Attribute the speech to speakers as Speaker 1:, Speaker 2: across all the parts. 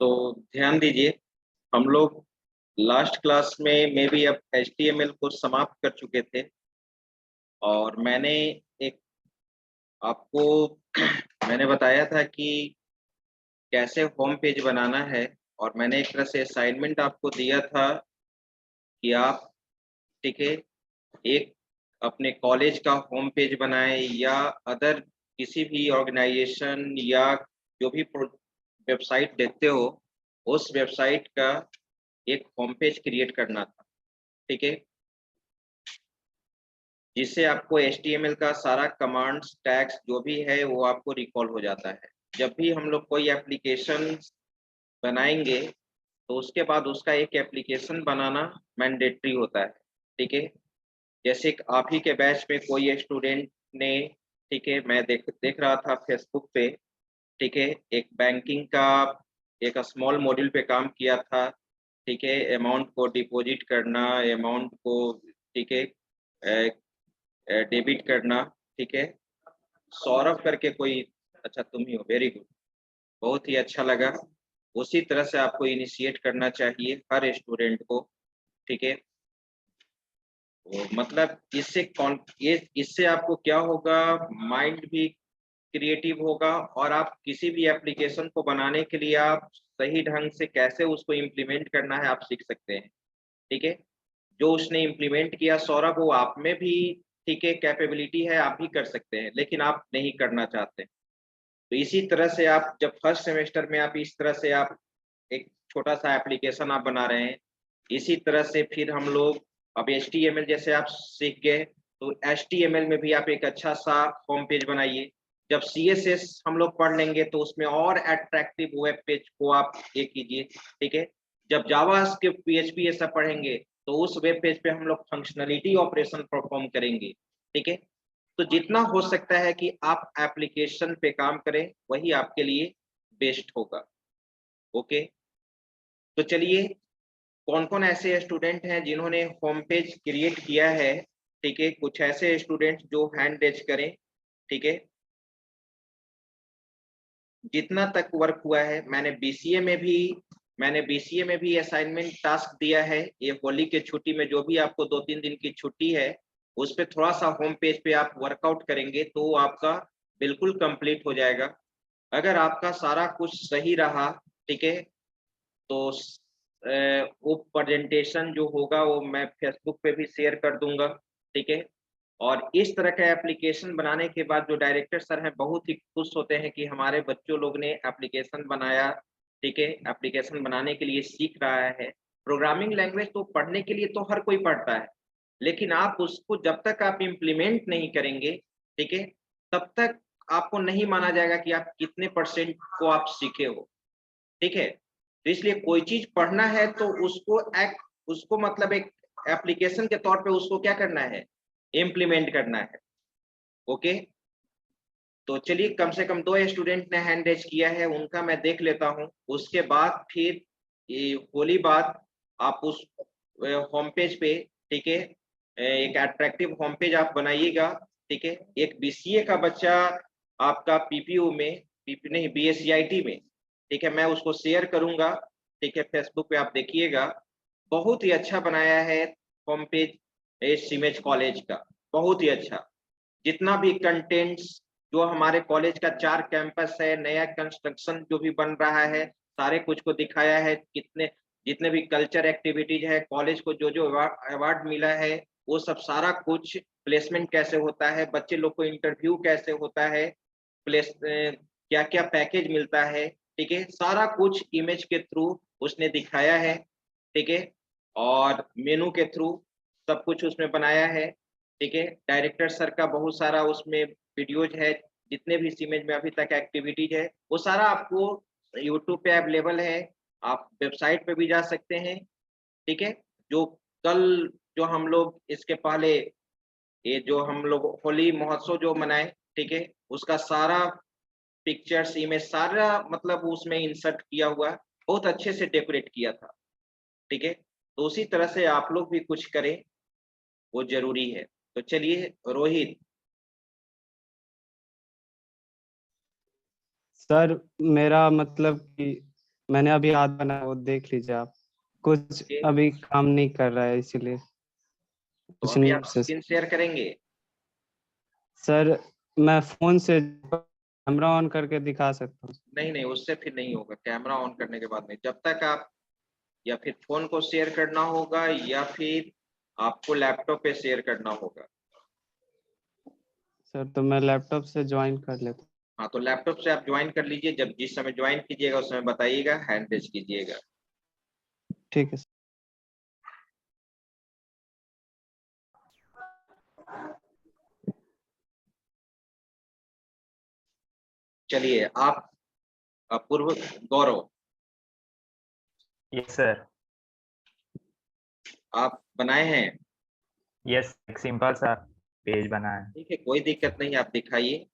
Speaker 1: तो ध्यान दीजिए, हम लोग लास्ट क्लास में मे बी अब एचटीएमएल को समाप्त कर चुके थे और मैंने एक आपको मैंने बताया था कि कैसे होम पेज बनाना है और मैंने एक तरह से असाइनमेंट आपको दिया था कि आप, ठीक है, एक अपने कॉलेज का होम पेज बनाएँ या अदर किसी भी ऑर्गेनाइजेशन या जो भी वेबसाइट देखते हो, उस वेबसाइट का एक होम पेज क्रिएट करना था, ठीक है? जिससे आपको एचटीएमएल का सारा कमांड्स, टैग्स जो भी है वो आपको रिकॉल हो जाता है। जब भी हम लोग कोई एप्लीकेशन बनाएँगे, तो उसके बाद उसका एक एप्लीकेशन बनाना मैंडेटरी होता है, ठीक है? जैसे कि आप ही के बैच में कोई स्टूडेंट ने, ठीक है, मैं देख देख रहा था फेसबुक पे, ठीक है, एक बैंकिंग का एक स्मॉल मॉड्यूल पे काम किया था, ठीक है, अमाउंट को डिपॉजिट करना, अमाउंट को, ठीक है, डेबिट करना, ठीक है। सौरभ करके कोई, अच्छा तुम ही हो, वेरी गुड, बहुत ही अच्छा लगा। उसी तरह से आपको इनिशिएट करना चाहिए हर स्टूडेंट को, ठीक है। तो मतलब इससे कौन ये इससे आपको क्या होगा, माइंड भी क्रिएटिव होगा और आप किसी भी एप्लीकेशन को बनाने के लिए आप सही ढंग से कैसे उसको इम्प्लीमेंट करना है आप सीख सकते हैं, ठीक है। जो उसने इम्प्लीमेंट किया सौरभ, वो आप में भी, ठीक है, कैपेबिलिटी है, आप भी कर सकते हैं, लेकिन आप नहीं करना चाहते। तो इसी तरह से आप जब फर्स्ट सेमेस्टर में आप इस तरह से आप एक छोटा-सा एप्लीकेशन आप बना रहे हैं, इसी तरह से फिर हम लोग अब एचटीएमएल जैसे आप सीख गए, तो एचटीएमएल में भी आप एक अच्छा-सा होम पेज बनाइए। जब सीएसएस हम लोग पढ़ लेंगे तो उसमें और अट्रैक्टिव वेब पेज को आप ये कीजिए, ठीक है? जब जावास्क्रिप्ट, पीएचपी ये सब पढ़ेंगे, तो उस वेब पेज पे हम लोग फंक्शनैलिटी ऑपरेशन परफॉर्म करेंगे, ठीक है? तो जितना हो सकता है कि आप एप्लीकेशन पे काम करें, वही आपके लिए बेस्ट होगा, ओके? तो चलिए, कौन-कौन ऐसे स्टूडेंट हैं जिन्होंने होम पेज क्रिएट किया है, ठीक है? कुछ ऐसे स्टूडेंट जो हैंड रेज़ करें, ठीक है? जितना तक वर्क हुआ है, मैंने बीसीए में भी असाइनमेंट टास्क दिया है। ये होली के छुट्टी में जो भी आपको 2-3 दिन की छुट्टी है, उस पे थोड़ा-सा होम पेज पे आप वर्कआउट करेंगे, तो आपका बिल्कुल कंप्लीट हो जाएगा। अगर आपका सारा कुछ सही रहा, ठीक है? तो वो प्रेजेंटेशन जो होगा वो मैं फेसबुक पे भी शेयर कर दूँगा, ठीक है? और इस तरह का एप्लीकेशन बनाने के बाद जो डायरेक्टर सर हैं बहुत ही खुश होते हैं कि हमारे बच्चों लोग ने एप्लीकेशन बनाया, ठीक है? एप्लीकेशन बनाने के लिए सीख रहा है। प्रोग्रामिंग लैंग्वेज तो पढ़ने के लिए तो हर कोई पढ़ता है, लेकिन आप उसको जब तक आप इम्प्लीमेंट नहीं करेंगे, ठीक है? तब तक आपको नहीं माना जाएगा कि आप कितने परसेंट को आप सीखे हो। ठीक है? तो इसलिए कोई चीज़ पढ़ना है तो उसको मतलब एक एप्लीकेशन के तौर पे उसको क्या करना है? इम्प्लीमेंट करना है, ओके? तो चलिए कम से कम 2 स्टूडेंट ने हैंड रेज़ किया है, उनका मैं देख लेता हूँ। उसके बाद फिर ये होली बाद आप उस होम पेज पे, ठीक है? एक अट्रैक्टिव होम पेज आप बनाइएगा, ठीक है? एक बीसीए का बच्चा आपका पीपीयू में, पीपी नहीं बीएससीआईटी में, ठीक है? मैं उसको शेयर करूँगा, ठीक है? फेसबुक पे आप देखिएगा। बहुत ही अच्छा बनाया है होम पेज इस इमेज कॉलेज का, बहुत ही अच्छा। जितना भी कंटेंट्स जो हमारे कॉलेज का 4 कैंपस है, नया कंस्ट्रक्शन जो भी बन रहा है, सारे कुछ को दिखाया है। कितने जितने भी कल्चर एक्टिविटीज़ है, कॉलेज को जो-जो अवार्ड मिला है, वो सब सारा कुछ, प्लेसमेंट कैसे होता है, बच्चे लोग को इंटरव्यू कैसे होता है, क्या-क्या पैकेज मिलता है, ठीक है? सारा कुछ इमेज के थ्रू उसने दिखाया है, ठीक है? और मेनू के थ्रू सब कुछ उसमें बनाया है, ठीक है? डायरेक्टर सर का बहुत सारा उसमें वीडियोज़ है, जितने भी इस इमेज में अभी तक एक्टिविटीज़ है, वो सारा आपको यूट्यूब पे अवेलेबल है। आप वेबसाइट पे भी जा सकते हैं, ठीक है? जो कल जो हम लोग इसके पहले ये जो हम लोग होली महोत्सव जो मनाए, ठीक है? उसका सारा पिक्चर्स, इमेज सारा मतलब उसमें इंसर्ट किया हुआ है, बहुत अच्छे से डेकोरेट किया था, ठीक है? तो उसी तरह से आप लोग भी कुछ करें, वो ज़रूरी है। तो चलिए रोहित।
Speaker 2: सर मेरा मतलब कि मैंने अभी आज बनाया, वो देख लीजिए आप। कुछ
Speaker 1: ओके,
Speaker 2: अभी काम नहीं कर रहा है इसीलिए
Speaker 1: तो
Speaker 2: कुछ
Speaker 1: अभी आप
Speaker 2: नोट्स।
Speaker 1: स्क्रीन शेयर करेंगे?
Speaker 2: सर मैं फोन से कैमरा ऑन करके दिखा सकता हूँ।
Speaker 1: नहीं नहीं, उससे फिर नहीं होगा, कैमरा ऑन करने के बाद नहीं। जब तक आप या फिर फोन को शेयर करना होगा या फिर आपको लैपटॉप पे शेयर करना होगा।
Speaker 2: सर तो मैं लैपटॉप से ज्वाइन कर लेता हूँ।
Speaker 1: हाँ, तो लैपटॉप से आप ज्वाइन कर लीजिए। जब जिस समय ज्वाइन कीजिएगा उस समय बताइएगा, हैंड रेज कीजिएगा।
Speaker 2: ठीक है सर।
Speaker 1: चलिए, आप अपूर्व गौरव,
Speaker 3: यस सर।
Speaker 1: आप बनाए हैं?
Speaker 3: यस, एक सिंपल सा पेज बना है।
Speaker 1: ठीक है, कोई दिक्कत नहीं, आप दिखाइए।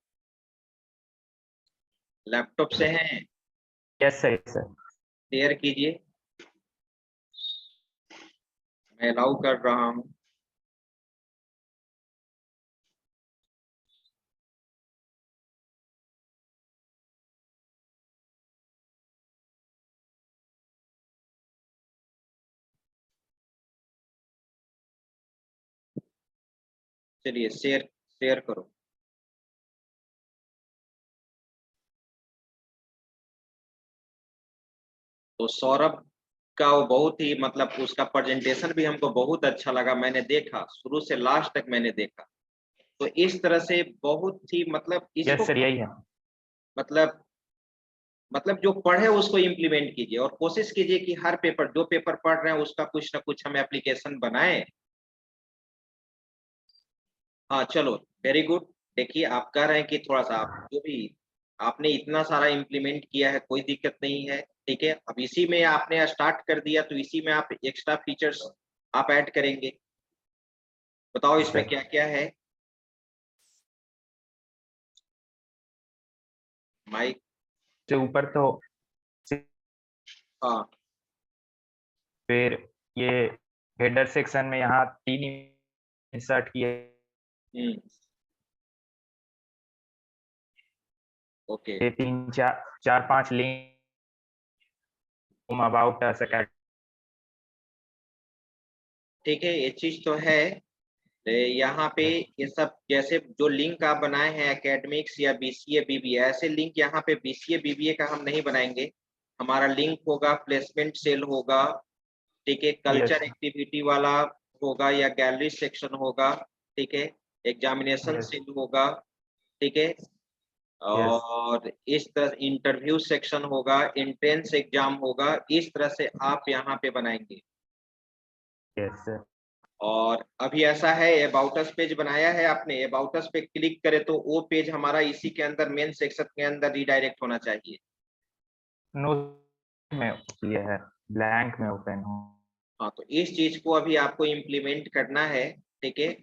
Speaker 1: लैपटॉप से हैं?
Speaker 3: Yes sir, yes sir.
Speaker 1: Share कीजिए, मैं अलाउ कर रहा हूँ। चलिए, शेयर शेयर करो। तो सौरभ का वो बहुत ही मतलब उसका प्रेजेंटेशन भी हमको बहुत अच्छा लगा। मैंने देखा, शुरू से लास्ट तक मैंने देखा। तो इस तरह से बहुत ही मतलब
Speaker 3: यस
Speaker 1: इसको
Speaker 3: सर, यही है।
Speaker 1: मतलब मतलब जो पढ़े उसको इम्प्लीमेंट कीजिए और कोशिश कीजिए कि हर पेपर, जो पेपर पढ़ रहे हैं उसका कुछ ना कुछ हम एप्लीकेशन बनाएं। हाँ, चलो, वेरी गुड। देखिए, आप कह रहे हैं कि थोड़ा-सा आप जो भी आपने इतना सारा इम्प्लीमेंट किया है, कोई दिक्कत नहीं है, ठीक है? अब इसी में आपने स्टार्ट कर दिया तो इसी में आप एक्स्ट्रा फीचर्स आप ऐड करेंगे। बताओ इसमें
Speaker 3: सर
Speaker 1: क्या-क्या है? माइक।
Speaker 3: से ऊपर तो
Speaker 1: हाँ,
Speaker 3: फिर ये हेडर सेक्शन में यहाँ 3 इंसर्ट किए।
Speaker 1: हुँ, ओके,
Speaker 3: फिर 4-5 लिंक अबाउट अस अकेडमी।
Speaker 1: ठीक है, ये चीज़ तो है। यहाँ पे ये सब जैसे जो लिंक आप बनाए हैं एकेडमिक्स या बीसीए, बीबीए, ऐसे लिंक यहाँ पे बीसीए, बीबीए का हम नहीं बनाएँगे। हमारा लिंक होगा, प्लेसमेंट सेल होगा, ठीक है,
Speaker 3: यस,
Speaker 1: कल्चर एक्टिविटी वाला होगा या गैलरी सेक्शन होगा, ठीक है, एग्जामिनेशन
Speaker 3: यस,
Speaker 1: सेल होगा, ठीक है,
Speaker 3: यस,
Speaker 1: और इस तरह इंटरव्यू सेक्शन होगा, एंट्रेंस एग्जाम होगा, इस तरह से आप यहाँ पे बनाएँगे।
Speaker 3: Yes sir.
Speaker 1: और अभी ऐसा है, अबाउट अस पेज बनाया है आपने, अबाउट अस पे क्लिक करें तो वो पेज हमारा इसी के अंदर मेन सेक्शन के अंदर रीडायरेक्ट होना चाहिए।
Speaker 3: नो में ये है, ब्लैंक में ओपन हो।
Speaker 1: हाँ, तो इस चीज को अभी आपको इम्प्लीमेंट करना है, ठीक है।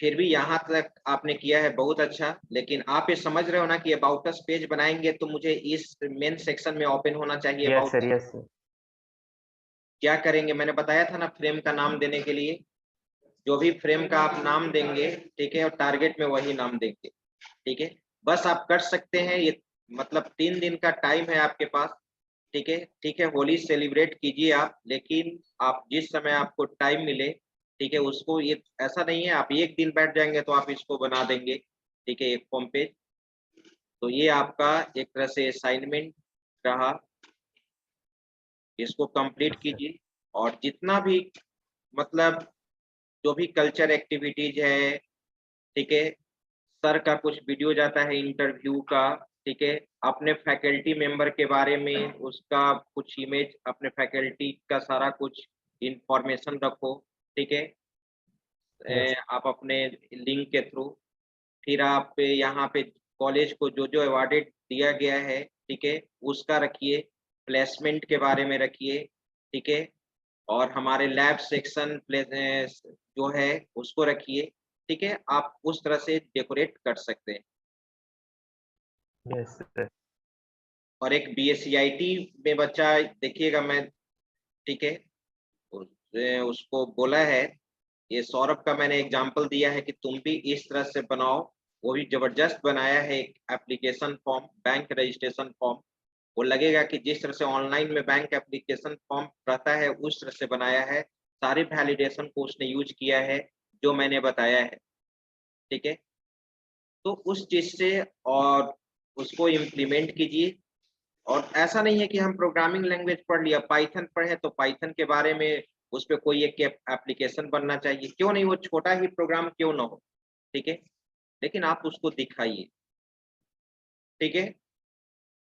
Speaker 1: फिर भी यहाँ तक आपने किया है बहुत अच्छा, लेकिन आप ये समझ रहे हो ना कि अबाउट अस पेज बनाएंगे तो मुझे इस मेन सेक्शन में ओपन होना चाहिए
Speaker 3: yes
Speaker 1: about
Speaker 3: sir,
Speaker 1: us.
Speaker 3: Yes sir.
Speaker 1: क्या करेंगे, मैंने बताया था ना फ्रेम का नाम देने के लिए। जो भी फ्रेम का आप नाम देंगे, ठीक है, और टारगेट में वही नाम देंगे, ठीक है। बस आप कर सकते हैं ये, मतलब 3 दिन का टाइम है आपके पास, ठीक है, ठीक है। होली सेलिब्रेट कीजिए आप, लेकिन आप जिस समय आपको टाइम मिले, ठीक है, उसको ये ऐसा नहीं है आप एक दिन बैठ जाएंगे तो आप इसको बना देंगे, ठीक है, एक होम पेज। तो ये आपका एक तरह से असाइनमेंट रहा, इसको कंप्लीट
Speaker 3: यस सर,
Speaker 1: कीजिए। और जितना भी मतलब जो भी कल्चर एक्टिविटीज है, ठीक है, सर का कुछ वीडियो जाता है इंटरव्यू का, ठीक है, अपने फैकल्टी मेंबर के बारे में उसका कुछ इमेज, अपने फैकल्टी का सारा कुछ इंफॉर्मेशन रखो, ठीक है।
Speaker 3: यस,
Speaker 1: आप अपने लिंक के थ्रू, फिर आप यहाँ पे कॉलेज को जो अवार्डेड दिया गया है, ठीक है, उसका रखिए, प्लेसमेंट के बारे में रखिए, ठीक है, और हमारे लैब सेक्शन जो है उसको रखिए, ठीक है। आप उस तरह से डेकोरेट कर सकते हैं।
Speaker 3: Yes sir.
Speaker 1: और एक बीएससीआईटी में बच्चा देखिएगा, मैं, ठीक है, उसको बोला है, ये सौरभ का मैंने एग्जांपल दिया है कि तुम भी इस तरह से बनाओ। वो भी जबरदस्त बनाया है, एक application form, bank registration form, वो लगेगा कि जिस तरह से ऑनलाइन में बैंक एप्लीकेशन फॉर्म रहता है उस तरह से बनाया है, सारे वैलिडेशन को उसने यूज किया है जो मैंने बताया है, ठीक है। तो उस चीज से और उसको इम्प्लीमेंट कीजिए। और ऐसा नहीं है कि हम प्रोग्रामिंग लैंग्वेज पढ़ लिया, पाइथन पढ़े तो पाइथन के बारे में उस पे कोई एक एप्लीकेशन बनना चाहिए, क्यों नहीं, वो छोटा ही प्रोग्राम क्यों ना हो, ठीक है, लेकिन आप उसको दिखाइए, ठीक है।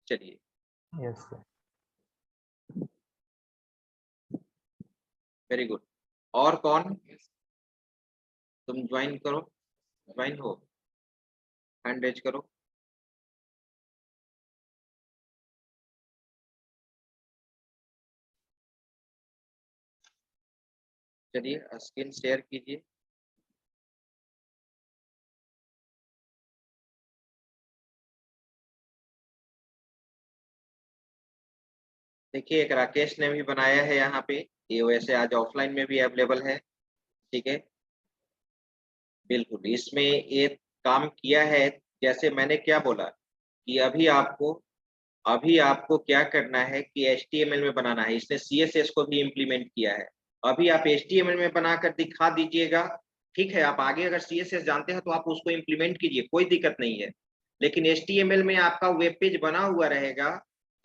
Speaker 1: चलिए,
Speaker 3: यस सर।
Speaker 1: Very good. और कौन, तुम ज्वाइन करो, ज्वाइन हो, हैंड रेज करो। चलिए स्क्रीन शेयर कीजिए। देखिए एक राकेश ने भी बनाया है यहाँ पे, ये वैसे आज ऑफलाइन में भी अवेलेबल है, ठीक है। बिल्कुल, इसमें एक काम किया है, जैसे मैंने क्या बोला कि अभी आपको क्या करना है कि HTML में बनाना है, इसने CSS को भी इम्प्लीमेंट किया है। अभी आप HTML में बनाकर दिखा दीजिएगा, ठीक है, आप आगे अगर CSS जानते हैं तो आप उसको इम्प्लीमेंट कीजिए, कोई दिक्कत नहीं है। लेकिन HTML में आपका वेब पेज बना हुआ रहेगा,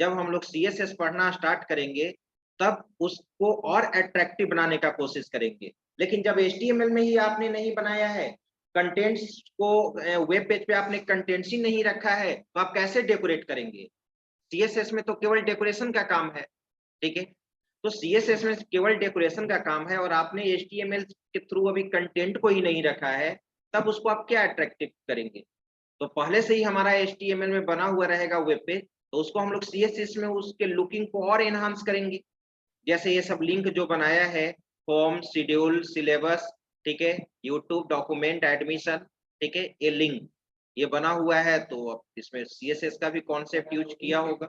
Speaker 1: जब हम लोग CSS पढ़ना स्टार्ट करेंगे तब उसको और अट्रैक्टिव बनाने का कोशिश करेंगे। लेकिन जब HTML में ही आपने नहीं बनाया है, कंटेंट्स को वेब पेज पे आपने कंटेंट्स ही नहीं रखा है, तो आप कैसे डेकोरेट करेंगे? CSS में तो केवल डेकोरेशन का काम है, ठीक है। तो CSS में केवल डेकोरेशन का काम है और आपने HTML के थ्रू अभी कंटेंट को ही नहीं रखा है, तब उसको आप क्या अट्रैक्टिव करेंगे? तो पहले से ही हमारा HTML में बना हुआ रहेगा वेब पेज, तो उसको हम लोग CSS में उसके लुकिंग को और एनहांस करेंगे। जैसे ये सब लिंक जो बनाया है, फॉर्म, शेड्यूल, सिलेबस, ठीक है, यूट्यूब, डॉक्यूमेंट, एडमिशन, ठीक है, ये लिंक ये बना हुआ है, तो अब इसमें CSS का भी कॉन्सेप्ट यूज किया होगा।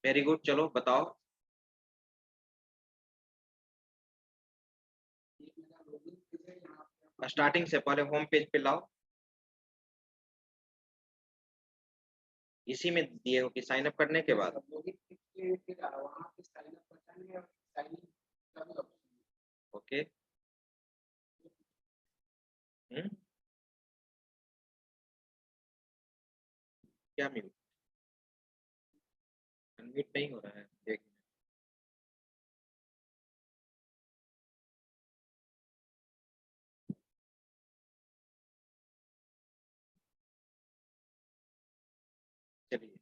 Speaker 1: वेरी गुड, चलो बताओ। स्टार्टिंग से पहले होम पेज पे लाओ, इसी में दिए हो कि साइन अप करने के बाद। ओके। क्या म्यूट, अनम्यूट नहीं हो रहा है, एक मिनट। चलिए,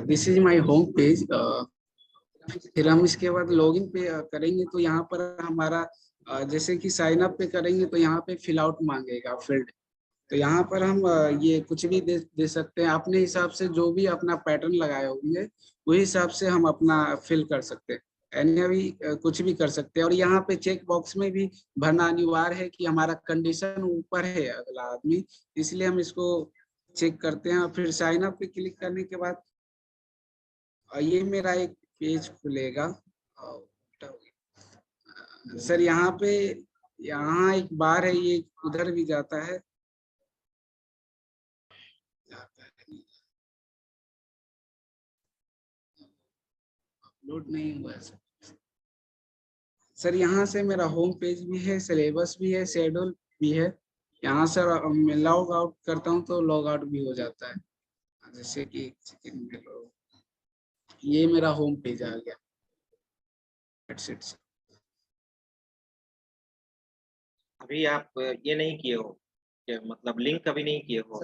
Speaker 4: this is my home page. फिर हम इसके बाद लॉगिन पे करेंगे तो यहाँ पर हमारा जैसे कि साइन अप पे करेंगे तो यहाँ पे फिल आउट मांगेगा फील्ड। तो यहाँ पर हम ये कुछ भी दे सकते हैं अपने हिसाब से, जो भी अपना पैटर्न लगाए होंगे वही हिसाब से हम अपना फिल कर सकते हैं। अन्य भी कुछ भी कर सकते हैं। और यहाँ पे चेक बॉक्स में भी भरना अनिवार्य है कि हमारा कंडीशन ऊपर है अगला आदमी, इसलिए हम इसको चेक करते हैं। और फिर साइन अप पे क्लिक करने के बाद ये मेरा एक पेज खुलेगा। सर यहाँ पे यहाँ एक बार है, ये उधर भी जाता है, अपलोड नहीं हुआ है सर। यहाँ से मेरा होम पेज भी है, सिलेबस भी है, शेड्यूल भी है। यहाँ सर मैं लॉग आउट करता हूँ तो लॉग आउट भी हो जाता है। जैसे कि ये मेरा होम पेज आ गया। That's it, sir.
Speaker 1: अभी आप ये नहीं किए हो, कि मतलब लिंक कभी नहीं किए हो,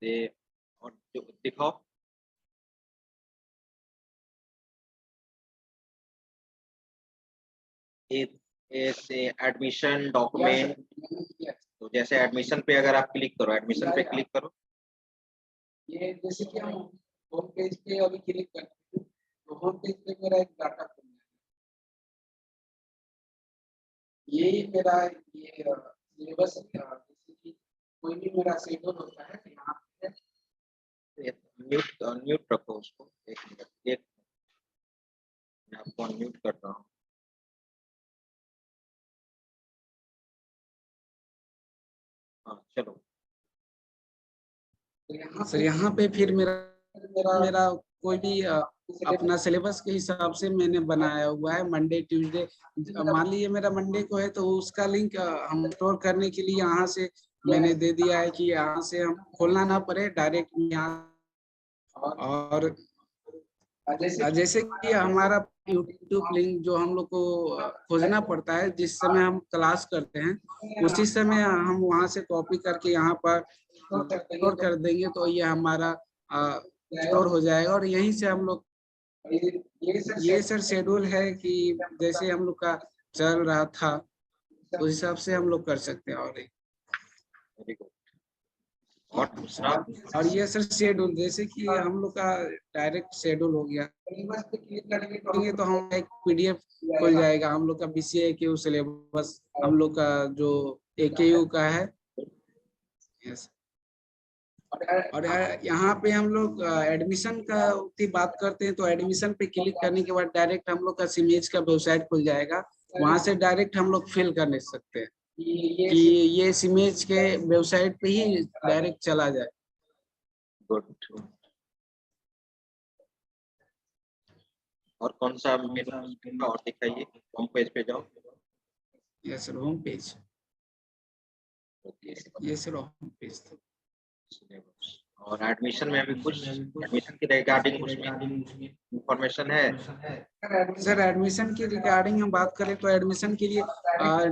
Speaker 1: ये और जो दिखाओ, ये एडमिशन डॉक्यूमेंट। तो जैसे एडमिशन पे अगर आप क्लिक करो, एडमिशन पे क्लिक करो,
Speaker 4: ये जैसे कि हम होम पेज पे अभी क्लिक करते हैं तो होम पेज पे मेरा एक डाटा खुल जाएगा। ये मेरा ये सिलेबस जैसे कि कोई भी मेरा शेड्यूल होता है यहाँ पे।
Speaker 1: म्यूट अनम्यूट रखो उसको, एक मिनट, एक मैं आपको अनम्यूट कर रहा हूँ। हाँ चलो,
Speaker 4: सर यहाँ पे फिर मेरा मेरा कोई भी अपना सिलेबस के हिसाब से मैंने बनाया हुआ है। मंडे ट्यूसडे मान लीजिए मेरा मंडे को है तो उसका लिंक हम स्टोर करने के लिए यहाँ से मैंने दे दिया है कि यहाँ से हम खोलना ना पड़े, डायरेक्ट यहाँ। और जैसे कि हमारा यूट्यूब लिंक जो हम लोग को खोजना पड़ता है, जिस समय हम क्लास करते हैं उसी समय हम वहां से कॉपी करके यहाँ पर स्टोर कर देंगे तो ये हमारा स्टोर हो जाएगा। और यहीं से हम लोग ये सर शेड्यूल है कि जैसे हम लोग का चल रहा था उस हिसाब से हम लोग कर सकते हैं। और
Speaker 1: वेरी गुड। और दूसरा
Speaker 4: और ये सर शेड्यूल जैसे कि हम लोग का डायरेक्ट शेड्यूल हो गया, करेंगे तो हम एक पीडीएफ खुल जाएगा हम लोग का बीसीए के सिलेबस, हम लोग का जो एकेयू का है। यस। और यहाँ पे हम लोग एडमिशन का की बात करते हैं तो एडमिशन पे क्लिक करने के बाद डायरेक्ट हम लोग का सिमेज का वेबसाइट खुल जाएगा, वहां से डायरेक्ट हम लोग फिल कर सकते हैं कि ये सिमेज के वेबसाइट पे ही डायरेक्ट चला जाए।
Speaker 1: गुड। और कौन सा मेनू और दिखाइए, होम पेज पे जाओ।
Speaker 4: Yes sir, home page.
Speaker 1: Okay.
Speaker 4: ये सर होम पेज था।
Speaker 1: और एडमिशन में अभी कुछ एडमिशन की रिगार्डिंग उसमें इंफॉर्मेशन है?
Speaker 4: सर एडमिशन की रिगार्डिंग हम बात करें तो एडमिशन के लिए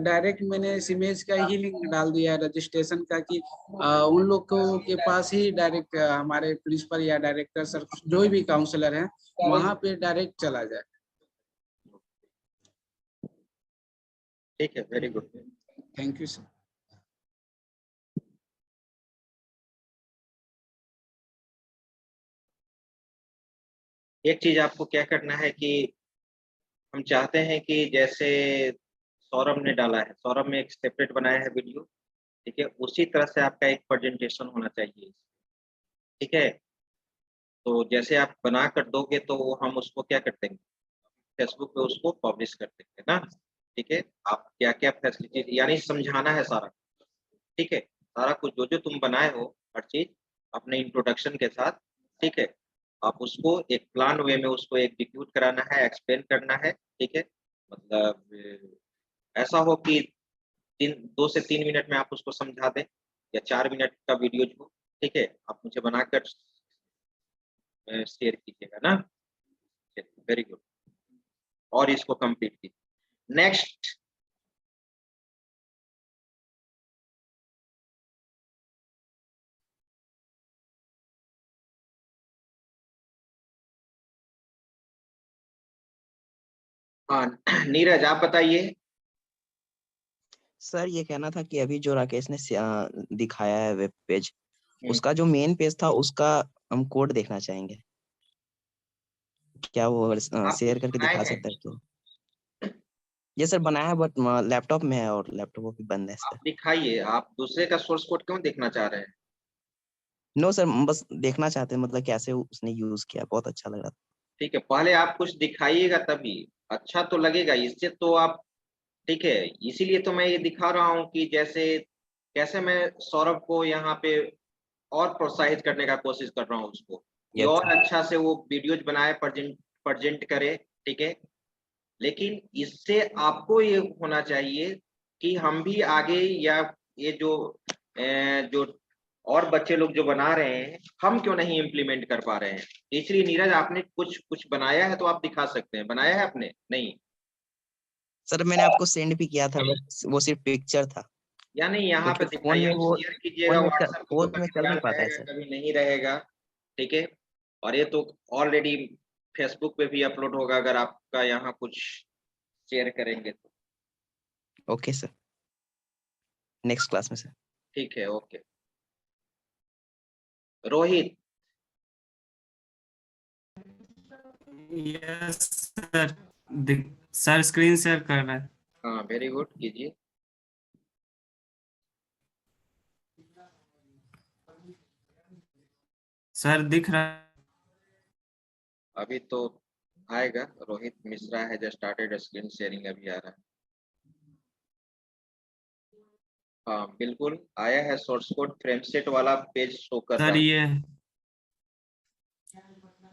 Speaker 4: डायरेक्ट मैंने सिमेज का ही लिंक डाल दिया है रजिस्ट्रेशन का कि उन लोगों के पास ही डायरेक्ट हमारे प्रिंसिपल या डायरेक्टर सर जो भी काउंसलर हैं वहां पे डायरेक्ट चला जाए।
Speaker 1: ठीक है, very good.
Speaker 4: Thank you sir.
Speaker 1: एक चीज आपको क्या करना है कि हम चाहते हैं कि जैसे सौरभ ने डाला है, सौरभ ने एक सेपरेट बनाया है वीडियो, ठीक है, उसी तरह से आपका एक प्रेजेंटेशन होना चाहिए, ठीक है। तो जैसे आप बना कर दोगे तो हम उसको क्या कर देंगे, फेसबुक पे उसको पब्लिश कर देंगे ना, ठीक है। आप क्या क्या फैसिलिटी यानी समझाना है सारा, ठीक है, सारा कुछ जो जो तुम बनाए हो हर चीज अपने इंट्रोडक्शन के साथ, ठीक है। आप उसको एक प्लान वे में उसको एग्जीक्यूट कराना है, एक्सप्लेन करना है, ठीक है। मतलब ऐसा हो कि 2 से 3 मिनट में आप उसको समझा दें या 4 मिनट का वीडियो जो, ठीक है, आप मुझे बनाकर शेयर कीजिएगा ना। Very good. और इसको कंप्लीट कीजिए। नेक्स्ट हाँ, नीरज आप बताइए।
Speaker 5: सर ये कहना था कि अभी जो राकेश ने दिखाया है वेब पेज, उसका जो मेन पेज था उसका हम कोड देखना चाहेंगे, क्या वो अगर
Speaker 1: आप
Speaker 5: शेयर करके
Speaker 1: बनाए
Speaker 5: दिखा
Speaker 1: हैं?
Speaker 5: सकता है तो। ये सर बनाया है बट लैपटॉप में है और लैपटॉप भी बंद है
Speaker 1: आप
Speaker 5: सर।
Speaker 1: दिखाइए, आप दूसरे का सोर्स कोड क्यों देखना चाह रहे हैं?
Speaker 5: नो सर, बस देखना चाहते हैं मतलब कैसे उसने यूज किया, बहुत अच्छा लग रहा था।
Speaker 1: ठीक है, पहले आप कुछ दिखाइएगा तभी अच्छा तो लगेगा, इससे तो आप, ठीक है, इसीलिए तो मैं ये दिखा रहा हूँ कि जैसे कैसे मैं सौरभ को यहाँ पे और प्रोत्साहित करने का कोशिश कर रहा हूँ उसको, ये
Speaker 5: यस
Speaker 1: और
Speaker 5: सर।
Speaker 1: अच्छा से वो वीडियोज बनाए, प्रेजेंट करे, ठीक है। लेकिन इससे आपको ये होना चाहिए कि हम भी आगे, या ये जो और बच्चे लोग जो बना रहे हैं हम क्यों नहीं इम्प्लीमेंट कर पा रहे हैं। इसलिए नीरज आपने कुछ कुछ बनाया है तो आप दिखा सकते हैं, बनाया है आपने? नहीं
Speaker 5: सर मैंने आपको सेंड भी किया था बट वो सिर्फ पिक्चर था,
Speaker 1: यानी यहाँ पे
Speaker 5: क्योंकि फोन
Speaker 1: दिखाइए,
Speaker 5: में
Speaker 1: आप
Speaker 5: वो
Speaker 1: शेयर कीजिएगा व्हाट्सएप पे, तो
Speaker 5: फोन में
Speaker 1: कभी
Speaker 5: चल नहीं
Speaker 1: कभार
Speaker 5: पाता है
Speaker 1: रहेगा
Speaker 5: सर।
Speaker 1: कभी नहीं रहेगा, ठीक है। और ये तो ऑलरेडी फेसबुक पे भी अपलोड होगा अगर आपका यहाँ कुछ शेयर करेंगे तो।
Speaker 5: ओके सर, नेक्स्ट क्लास में सर।
Speaker 1: ठीक है, okay. Rohit
Speaker 2: yes sir, sir screen share कर रहा है।
Speaker 1: हाँ, वेरी गुड, कीजिए।
Speaker 2: सर दिख रहा है।
Speaker 1: अभी तो आएगा। रोहित मिश्रा है जो स्टार्टेड स्क्रीन शेयरिंग, अभी आ रहा है। हाँ बिल्कुल आया है, सोर्स कोड फ्रेम सेट वाला पेज शो कर रहा
Speaker 6: सर
Speaker 1: है।
Speaker 6: ये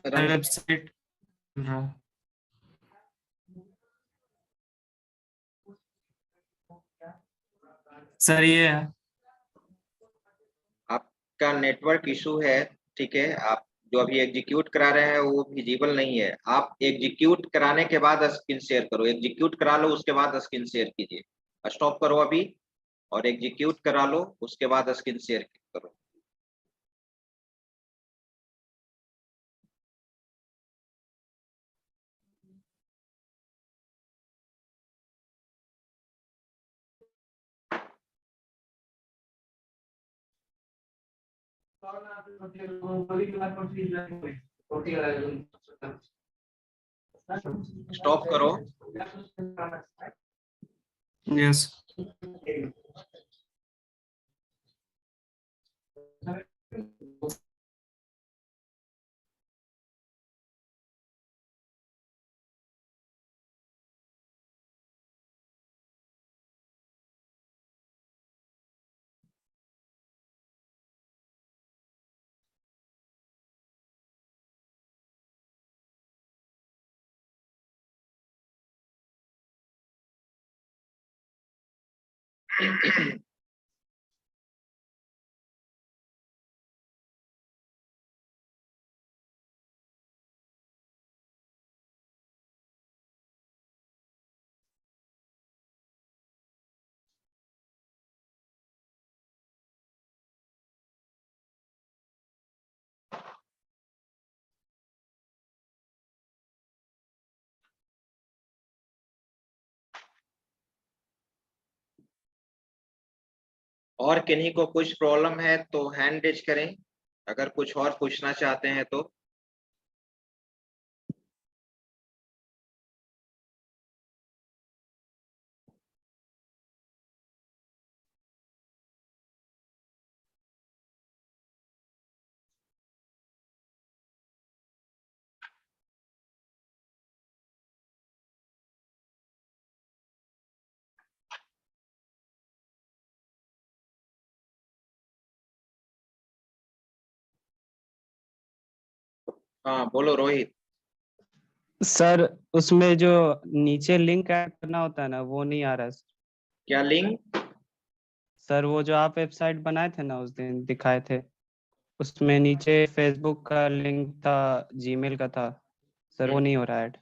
Speaker 1: रन
Speaker 6: वेबसाइट सर ये
Speaker 1: आपका नेटवर्क इशू है, ठीक है। आप जो अभी एग्जीक्यूट करा रहे हैं वो विजिबल नहीं है। आप एग्जीक्यूट कराने के बाद स्क्रीन शेयर करो, एग्जीक्यूट करा लो उसके बाद स्क्रीन शेयर कीजिए। स्टॉप करो अभी और एग्जीक्यूट करा लो, उसके बाद स्क्रीन शेयर करो। स्टॉप करो।
Speaker 6: यस
Speaker 1: और किन्हीं को कुछ प्रॉब्लम है तो हैंड रेज करें, अगर कुछ और पूछना चाहते हैं तो। हाँ बोलो रोहित।
Speaker 2: सर उसमें जो नीचे लिंक ऐड करना होता है ना वो नहीं आ रहा है
Speaker 1: क्या लिंक?
Speaker 2: सर। वो जो आप वेबसाइट बनाए थे ना उस दिन दिखाए थे, उसमें नीचे फेसबुक का लिंक था, जीमेल का था सर, वो नहीं हो रहा ऐड।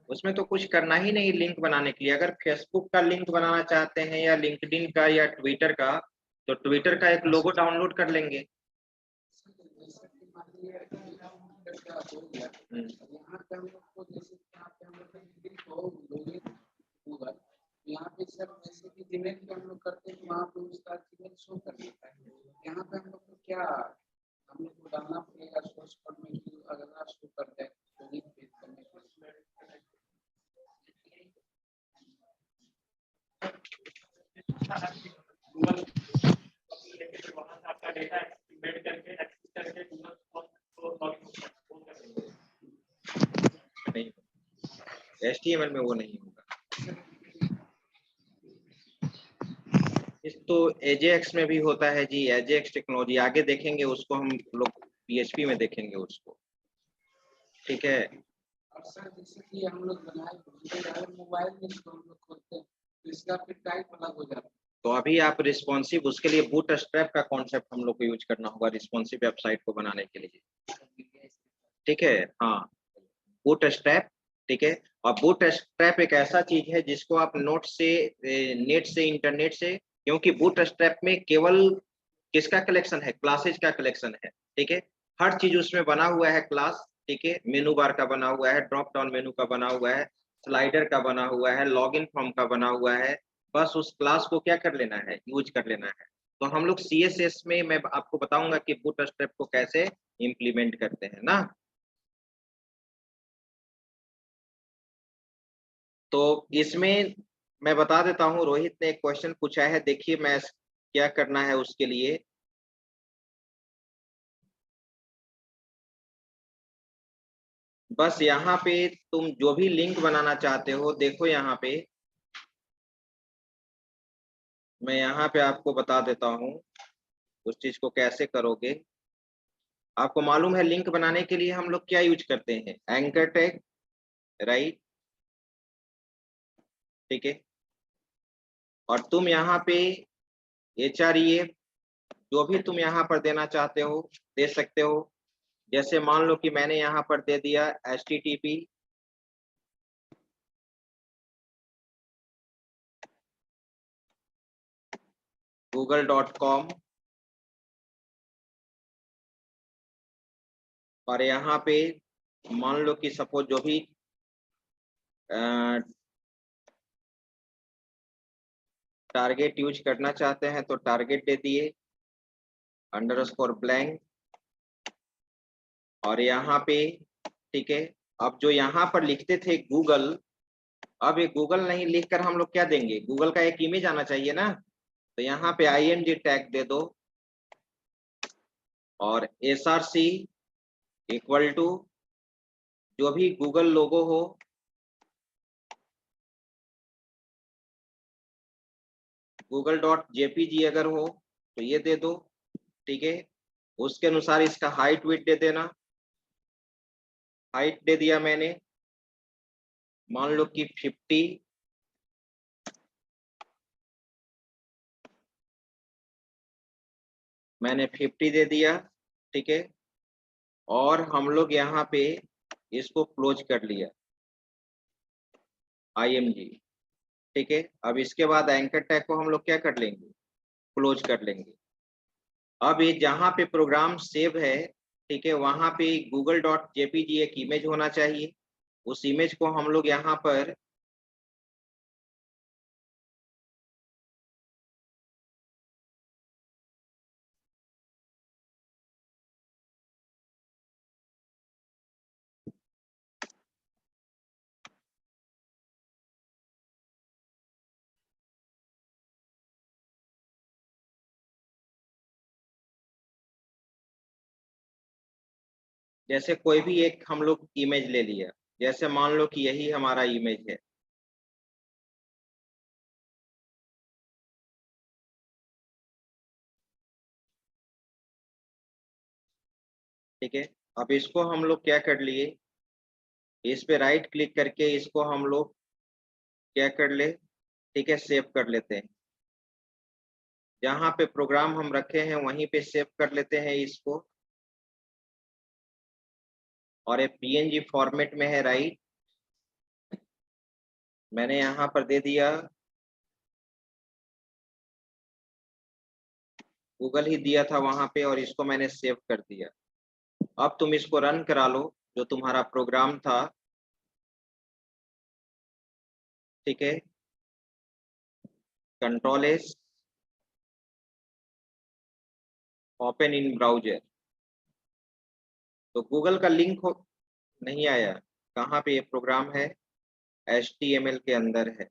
Speaker 1: उसमें तो कुछ करना ही नहीं लिंक बनाने के लिए। अगर फेसबुक का लिंक बनाना चाहते हैं या लिंक्डइन का या ट्विटर का, तो ट्विटर का एक लोगो डाउनलोड कर लेंगे।
Speaker 4: यहाँ पे हम लोग को जैसे यहाँ पे हम लोग का लिंक हो लॉगिन होगा, यहाँ पे सर जैसे कि जीमेल पे हम लोग करते हैं वहाँ पे उसका जीमेल शो कर देता है। यहाँ पे हम लोग को क्या हम लोग को डालना पड़ेगा सोर्स कोड में कि अगर शो कर दे लॉगिन पेज करने के लिए।
Speaker 1: नहीं, HTML में वो नहीं होगा। इस तो AJAX में भी होता है जी, AJAX टेक्नोलॉजी आगे देखेंगे उसको, हम लोग PHP में देखेंगे उसको, ठीक है।
Speaker 4: और सर जैसे कि हम लोग बनाए मोबाइल में इसको हम लोग खोलते हैं तो इसका फिर टाइप अलग हो जाता है।
Speaker 1: तो अभी आप रिस्पॉन्सिव, उसके लिए बूटस्ट्रैप का कॉन्सेप्ट हम लोग को यूज करना होगा रिस्पॉन्सिव वेबसाइट को बनाने के लिए, ठीक है। हाँ बूटस्ट्रैप, ठीक है। और बूटस्ट्रैप एक ऐसा चीज है जिसको आप नेट से इंटरनेट से, क्योंकि बूटस्ट्रैप में केवल किसका कलेक्शन है? क्लासेज का कलेक्शन है, ठीक है। हर चीज उसमें बना हुआ है क्लास, ठीक है। मेनू बार का बना हुआ है, ड्रॉप डाउन मेनू का बना हुआ है, स्लाइडर का बना हुआ है, लॉगिन फॉर्म का बना हुआ है। बस उस क्लास को क्या कर लेना है? यूज कर लेना है। तो हम लोग CSS में मैं आपको बताऊंगा कि बूटस्ट्रैप को कैसे इम्प्लीमेंट करते हैं ना। तो इसमें मैं बता देता हूँ, रोहित ने एक क्वेश्चन पूछा है, देखिए मैं क्या करना है उसके लिए। बस यहाँ पे तुम जो भी लिंक बनाना चाहते हो, देखो यहाँ पे मैं यहाँ पे आपको बता देता हूँ उस चीज को कैसे करोगे। आपको मालूम है लिंक बनाने के लिए हम लोग क्या यूज करते हैं, एंकर टैग, राइट, ठीक है। और तुम यहाँ पे HREF जो भी तुम यहाँ पर देना चाहते हो दे सकते हो। जैसे मान लो कि मैंने यहाँ पर दे दिया http google.com और यहाँ पे मान लो कि सपोज जो भी टारगेट यूज करना चाहते हैं तो टारगेट दे दिए अंडरस्कोर ब्लैंक। और यहाँ पे ठीक है, अब जो यहाँ पर लिखते थे गूगल, अब ये गूगल नहीं लिखकर हम लोग क्या देंगे, गूगल का एक इमेज आना चाहिए ना, तो यहाँ पे ING टैग दे दो और SRC इक्वल टू जो भी गूगल लोगो हो, google.jpg अगर हो तो ये दे दो, ठीक है। उसके अनुसार इसका हाइट विड्थ दे देना। हाइट दे दिया मैंने, मान लो कि 50, मैंने 50 दे दिया, ठीक है। और हम लोग यहाँ पे इसको क्लोज कर लिया IMG, ठीक है। अब इसके बाद एंकर टैग को हम लोग क्या कर लेंगे, क्लोज कर लेंगे। अब ये जहाँ पे प्रोग्राम सेव है, ठीक है, वहां पे google.jpg एक इमेज होना चाहिए। उस इमेज को हम लोग यहाँ पर जैसे कोई भी एक हम लोग इमेज ले लिया, जैसे मान लो कि यही हमारा इमेज है, ठीक है। अब इसको हम लोग क्या कर लिए, इस पे राइट क्लिक करके इसको हम लोग क्या कर ले, ठीक है, सेव कर लेते हैं। जहाँ पे प्रोग्राम हम रखे हैं वहीं पे सेव कर लेते हैं इसको। और ये PNG फॉर्मेट में है, राइट, मैंने यहाँ पर दे दिया, गूगल ही दिया था वहां पे और इसको मैंने सेव कर दिया। अब तुम इसको रन करा लो जो तुम्हारा प्रोग्राम था, ठीक है। Ctrl+S ओपन इन ब्राउजर, तो गूगल का लिंक हो नहीं आया, कहाँ पे ये प्रोग्राम है, HTML के अंदर है।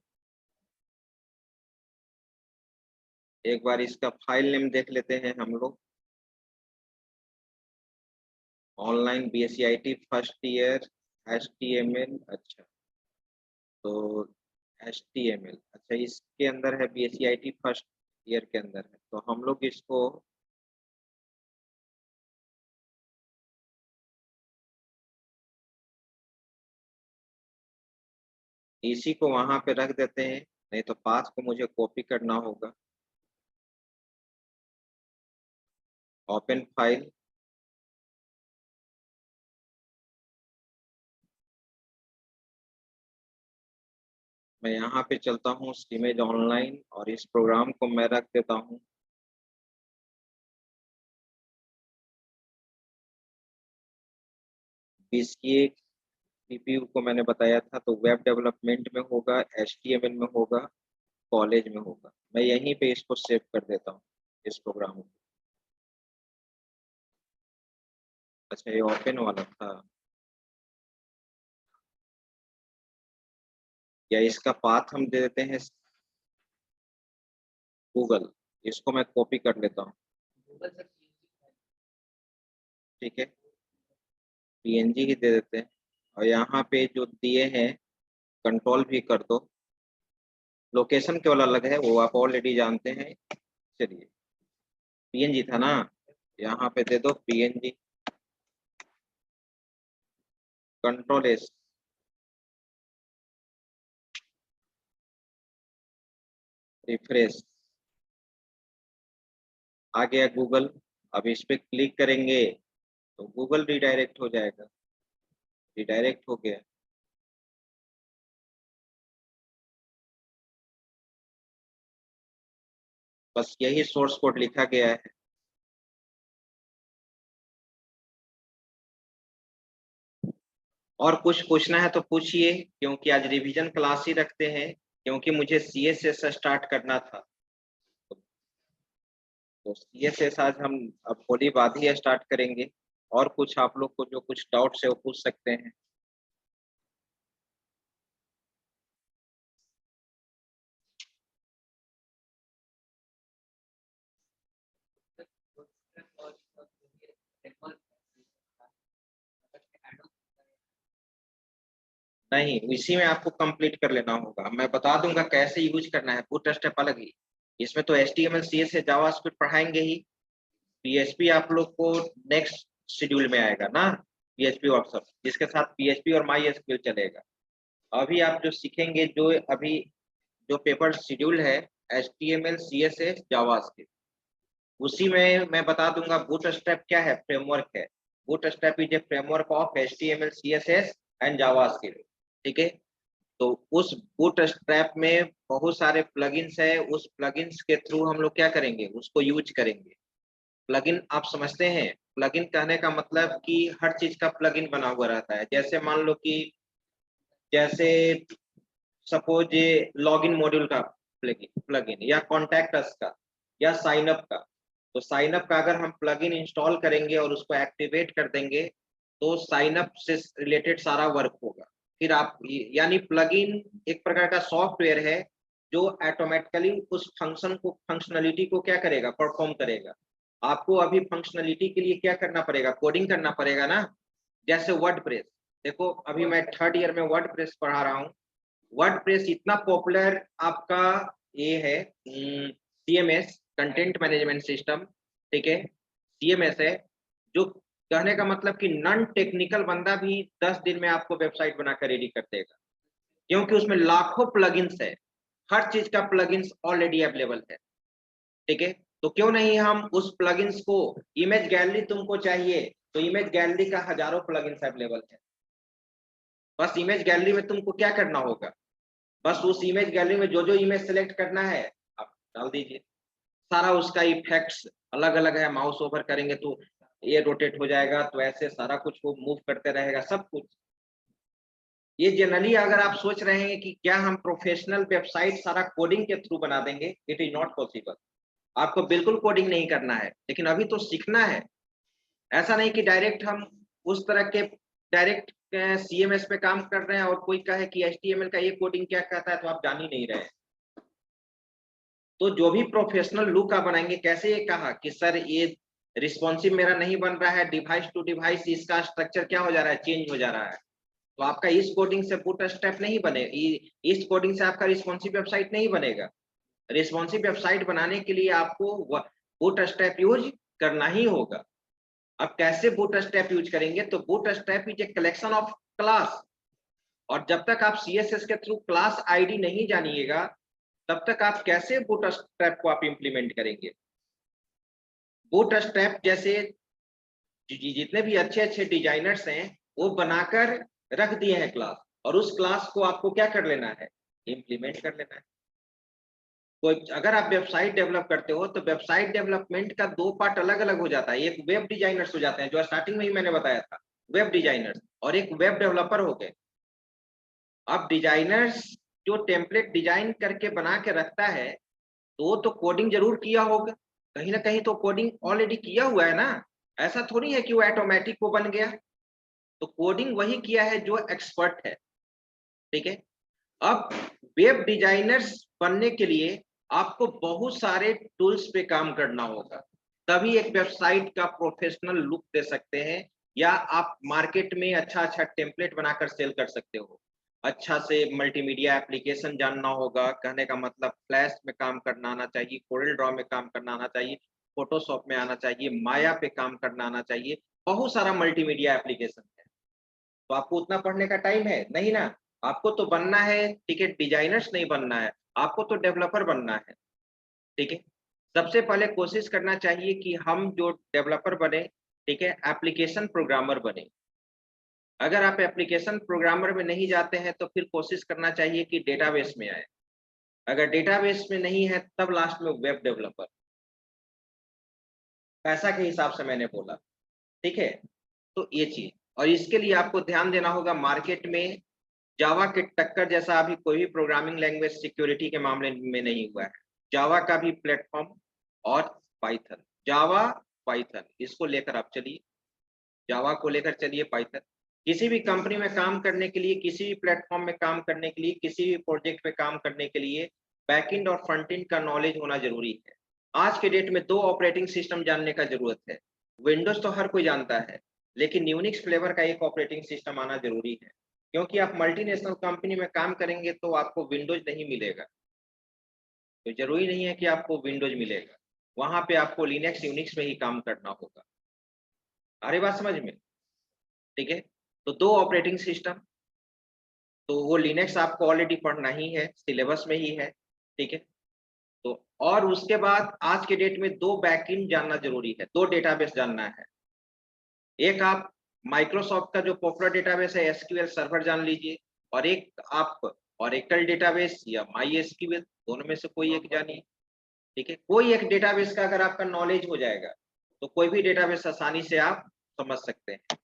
Speaker 1: एक बार इसका फाइल नेम देख लेते हैं हम लोग, online BSc IT first year HTML, अच्छा तो HTML, अच्छा इसके अंदर है, BSc IT फर्स्ट ईयर के अंदर है, तो हम लोग इसको इसी को वहां पे रख देते हैं, नहीं तो पाथ को मुझे कॉपी करना होगा। ओपन फाइल, मैं यहाँ पे चलता हूँ इमेज ऑनलाइन और इस प्रोग्राम को मैं रख देता हूँ BCA CPU को मैंने बताया था, तो वेब डेवलपमेंट में होगा, HTML में होगा, कॉलेज में होगा। मैं यहीं पे इसको सेव कर देता हूँ इस प्रोग्राम को। अच्छा ये ओपन वाला था, या इसका पाथ हम दे देते हैं गूगल, इसको मैं कॉपी कर लेता हूँ, ठीक है, PNG ही दे देते हैं। और यहाँ पे जो दिए हैं कंट्रोल भी कर दो, लोकेशन केवल अलग है, वो आप ऑलरेडी जानते हैं। चलिए पीएनजी था ना, यहाँ पे दे दो पीएनजी, कंट्रोल एस, रिफ्रेश, आ गया गूगल। अब इस पे क्लिक करेंगे तो गूगल रिडायरेक्ट हो जाएगा, रिडायरेक्ट हो गया। बस यही सोर्स कोड लिखा गया है। और कुछ पूछना है तो पूछिए, क्योंकि आज रिवीजन क्लास ही रखते हैं, क्योंकि मुझे सीएसएस स्टार्ट करना था। तो सीएसएस आज हम अब थोड़ी बाद ही स्टार्ट करेंगे। और कुछ आप लोग को जो कुछ डाउट्स है वो पूछ सकते हैं। नहीं, इसी में आपको कंप्लीट कर लेना होगा। मैं बता दूंगा कैसे यूज करना है, बूटस्ट्रैप अलग ही। इसमें तो HTML CSS जावास्क्रिप्ट पढ़ाएंगे ही। PHP आप लोग को नेक्स्ट शेड्यूल में आएगा ना, PHP वर्कशॉप, जिसके साथ PHP और MySQL चलेगा। अभी आप जो सीखेंगे, जो अभी जो पेपर शेड्यूल है HTML CSS जावास्क्रिप्ट, उसी में मैं बता दूंगा बूटस्ट्रैप क्या है, फ्रेमवर्क है। Bootstrap is a framework of HTML CSS and JavaScript. ठीक है, तो उस बूटस्ट्रैप में बहुत सारे प्लगइन्स है, उस प्लगइन्स के थ्रू हम लोग क्या करेंगे, उसको यूज करेंगे। प्लगइन आप समझते हैं, प्लगइन कहने का मतलब कि हर चीज का प्लगइन बना हुआ रहता है। जैसे मान लो कि जैसे सपोज ये लॉगिन मॉड्यूल का प्लगइन या कॉन्टैक्ट अस का या साइन अप का, तो साइन अप का अगर हम प्लगइन इंस्टॉल करेंगे और उसको एक्टिवेट कर देंगे तो साइन अप से रिलेटेड सारा वर्क होगा। फिर आप यानी प्लगइन एक प्रकार का सॉफ्टवेयर है जो ऑटोमेटिकली उस फंक्शनलिटी को क्या करेगा, परफॉर्म करेगा। आपको अभी फंक्शनलिटी के लिए क्या करना पड़ेगा, कोडिंग करना पड़ेगा ना। जैसे वर्डप्रेस, देखो अभी मैं 3rd ईयर में वर्डप्रेस पढ़ा रहा हूँ। वर्डप्रेस इतना पॉपुलर आपका ये है CMS, कंटेंट मैनेजमेंट सिस्टम। ठीक है, CMS है, जो कहने का मतलब कि नॉन टेक्निकल बंदा भी 10 दिन में आपको वेबसाइट बनाकर रेडी कर देगा, क्योंकि उसमें लाखों प्लगइन्स है, हर चीज का प्लगइन्स ऑलरेडी अवेलेबल है। ठीक है, तो क्यों नहीं हम उस प्लगइन्स को, इमेज गैलरी तुमको चाहिए तो इमेज गैलरी का हजारों प्लगइन्स अवेलेबल है। बस इमेज गैलरी में तुमको क्या करना होगा, बस उस इमेज गैलरी में जो जो इमेज सेलेक्ट करना है आप डाल दीजिए। सारा उसका इफेक्ट्स अलग अलग है, माउस ओवर करेंगे तो ये रोटेट हो जाएगा, तो ऐसे सारा कुछ वो मूव करते रहेगा सब कुछ। ये जनरली अगर आप सोच रहे हैं कि क्या हम प्रोफेशनल वेबसाइट सारा कोडिंग के थ्रू बना देंगे, इट इज नॉट पॉसिबल। आपको बिल्कुल कोडिंग नहीं करना है, लेकिन अभी तो सीखना है। ऐसा नहीं कि डायरेक्ट हम उस तरह के डायरेक्ट CMS पे काम कर रहे हैं और कोई कहे कि HTML का ये कोडिंग क्या कहता है तो आप जान ही नहीं रहे। तो जो भी प्रोफेशनल लुक आप बनाएंगे, कैसे ये कहा कि सर ये रिस्पॉन्सिव मेरा नहीं बन रहा है, डिवाइस टू डिवाइस इसका स्ट्रक्चर क्या हो जा रहा है, चेंज हो जा रहा है, तो आपका इस कोडिंग से बूटस्ट्रैप नहीं बने, इस कोडिंग से आपका रिस्पॉन्सिव वेबसाइट नहीं बनेगा। रिस्पॉन्सिव वेबसाइट बनाने के लिए आपको बूटस्ट्रैप यूज करना ही होगा। अब कैसे बूटस्ट्रैप यूज करेंगे, तो bootstrap is a collection of class, और जब तक आप CSS के थ्रू क्लास ID नहीं जानिएगा तब तक आप कैसे बूटस्ट्रैप को आप इंप्लीमेंट करेंगे। बूटस्ट्रैप जैसे जितने भी अच्छे अच्छे डिजाइनर्स हैं वो बनाकर रख दिए हैं क्लास, और उस क्लास को आपको क्या कर लेना है, इंप्लीमेंट कर लेना है। तो अगर आप वेबसाइट डेवलप करते हो तो वेबसाइट डेवलपमेंट का 2 पार्ट अलग अलग हो जाता है। एक वेब डिजाइनर्स हो जाते हैं, जो स्टार्टिंग में ही मैंने बताया था, वेब डिजाइनर्स, और एक वेब डेवलपर हो गए। अब डिजाइनर्स जो टेम्पलेट डिजाइन करके बना के रखता है तो वो तो कोडिंग जरूर किया होगा, कहीं ना कहीं तो कोडिंग ऑलरेडी किया हुआ है ना। ऐसा थोड़ी है कि वो ऑटोमेटिक वो बन गया, तो कोडिंग वही किया है जो एक्सपर्ट है। ठीक है, अब वेब डिजाइनर्स बनने के लिए आपको बहुत सारे टूल्स पे काम करना होगा, तभी एक वेबसाइट का प्रोफेशनल लुक दे सकते हैं, या आप मार्केट में अच्छा अच्छा टेम्पलेट बनाकर सेल कर सकते हो। अच्छा से मल्टीमीडिया एप्लीकेशन जानना होगा, कहने का मतलब फ्लैश में काम करना आना चाहिए, कोरल ड्रॉ में काम करना आना चाहिए, फोटोशॉप में आना चाहिए, माया पे काम करना आना चाहिए, बहुत सारा मल्टीमीडिया एप्लीकेशन है। तो आपको उतना पढ़ने का टाइम है नहीं ना, आपको तो बनना है, ठीक है, डिजाइनर्स नहीं बनना है, आपको तो डेवलपर बनना है, ठीक है। सबसे पहले कोशिश करना चाहिए कि हम जो डेवलपर बने, ठीक है, एप्लीकेशन प्रोग्रामर बने। अगर आप एप्लीकेशन प्रोग्रामर में नहीं जाते हैं तो फिर कोशिश करना चाहिए कि डेटाबेस में आए। अगर डेटाबेस में नहीं है तब लास्ट में वेब डेवलपर, पैसा के हिसाब से मैंने बोला, ठीक है। तो ये चीज, और इसके लिए आपको ध्यान देना होगा, मार्केट में जावा के टक्कर जैसा अभी कोई भी प्रोग्रामिंग लैंग्वेज सिक्योरिटी के मामले में नहीं हुआ है। जावा का भी प्लेटफॉर्म और पाइथन, जावा पाइथन, इसको लेकर आप चलिए, जावा को लेकर चलिए, पाइथन। किसी भी कंपनी में काम करने के लिए, किसी भी प्लेटफॉर्म में काम करने के लिए, किसी भी प्रोजेक्ट पे काम करने के लिए बैकएंड और फ्रंट एंड का नॉलेज होना जरूरी है। आज के डेट में 2 ऑपरेटिंग सिस्टम जानने का जरूरत है। विंडोज तो हर कोई जानता है, लेकिन यूनिक्स फ्लेवर का एक ऑपरेटिंग सिस्टम आना जरूरी है, क्योंकि आप मल्टीनेशनल कंपनी में काम करेंगे तो आपको विंडोज नहीं मिलेगा। तो जरूरी नहीं है कि आपको विंडोज मिलेगा, वहां पे आपको लिनक्स यूनिक्स में ही काम करना होगा। आ रही बात समझ में, ठीक है। तो 2 ऑपरेटिंग सिस्टम, तो वो लिनक्स आपको ऑलरेडी पढ़ना ही है, सिलेबस में ही है, ठीक है। तो और उसके बाद आज के डेट में 2 बैकएंड जानना जरूरी है, 2 डेटाबेस जानना है। एक आप माइक्रोसॉफ्ट का जो पॉपुलर डेटाबेस है एसक्यूएल सर्वर जान लीजिए, और एक आप ओरेकल डेटाबेस या माई एसक्यूएल, दोनों में से कोई एक जानिए, ठीक है। कोई एक डेटाबेस का अगर आपका नॉलेज हो जाएगा तो कोई भी डेटाबेस आसानी से आप समझ सकते हैं,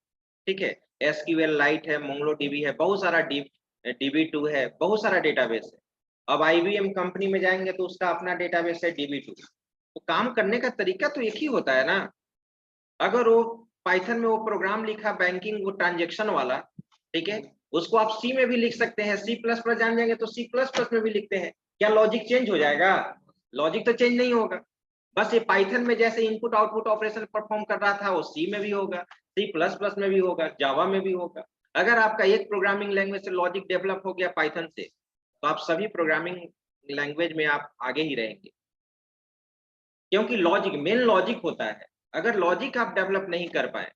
Speaker 1: ठीक है। एसक्यूएल लाइट है, मोंगोडीबी है, बहुत सारा DB2 है, बहुत सारा डेटाबेस है। अब IBM कंपनी में जाएंगे तो उसका अपना डेटाबेस है DB2। तो काम करने का तरीका तो एक ही होता है ना। अगर वो पाइथन में वो प्रोग्राम लिखा बैंकिंग, वो ट्रांजेक्शन वाला, ठीक है, उसको आप सी में भी लिख सकते हैं, C++ जान जाएंगे तो C++ में भी लिखते हैं। क्या लॉजिक चेंज हो जाएगा? लॉजिक तो चेंज नहीं होगा। बस ये पाइथन में जैसे इनपुट आउटपुट ऑपरेशन परफॉर्म कर रहा था वो सी में भी होगा, C++ में भी होगा, जावा में भी होगा। अगर आपका एक प्रोग्रामिंग लैंग्वेज से लॉजिक डेवलप हो गया पाइथन से, तो आप सभी प्रोग्रामिंग लैंग्वेज में आप आगे ही रहेंगे, क्योंकि लॉजिक मेन लॉजिक होता है। अगर लॉजिक आप डेवलप नहीं कर पाए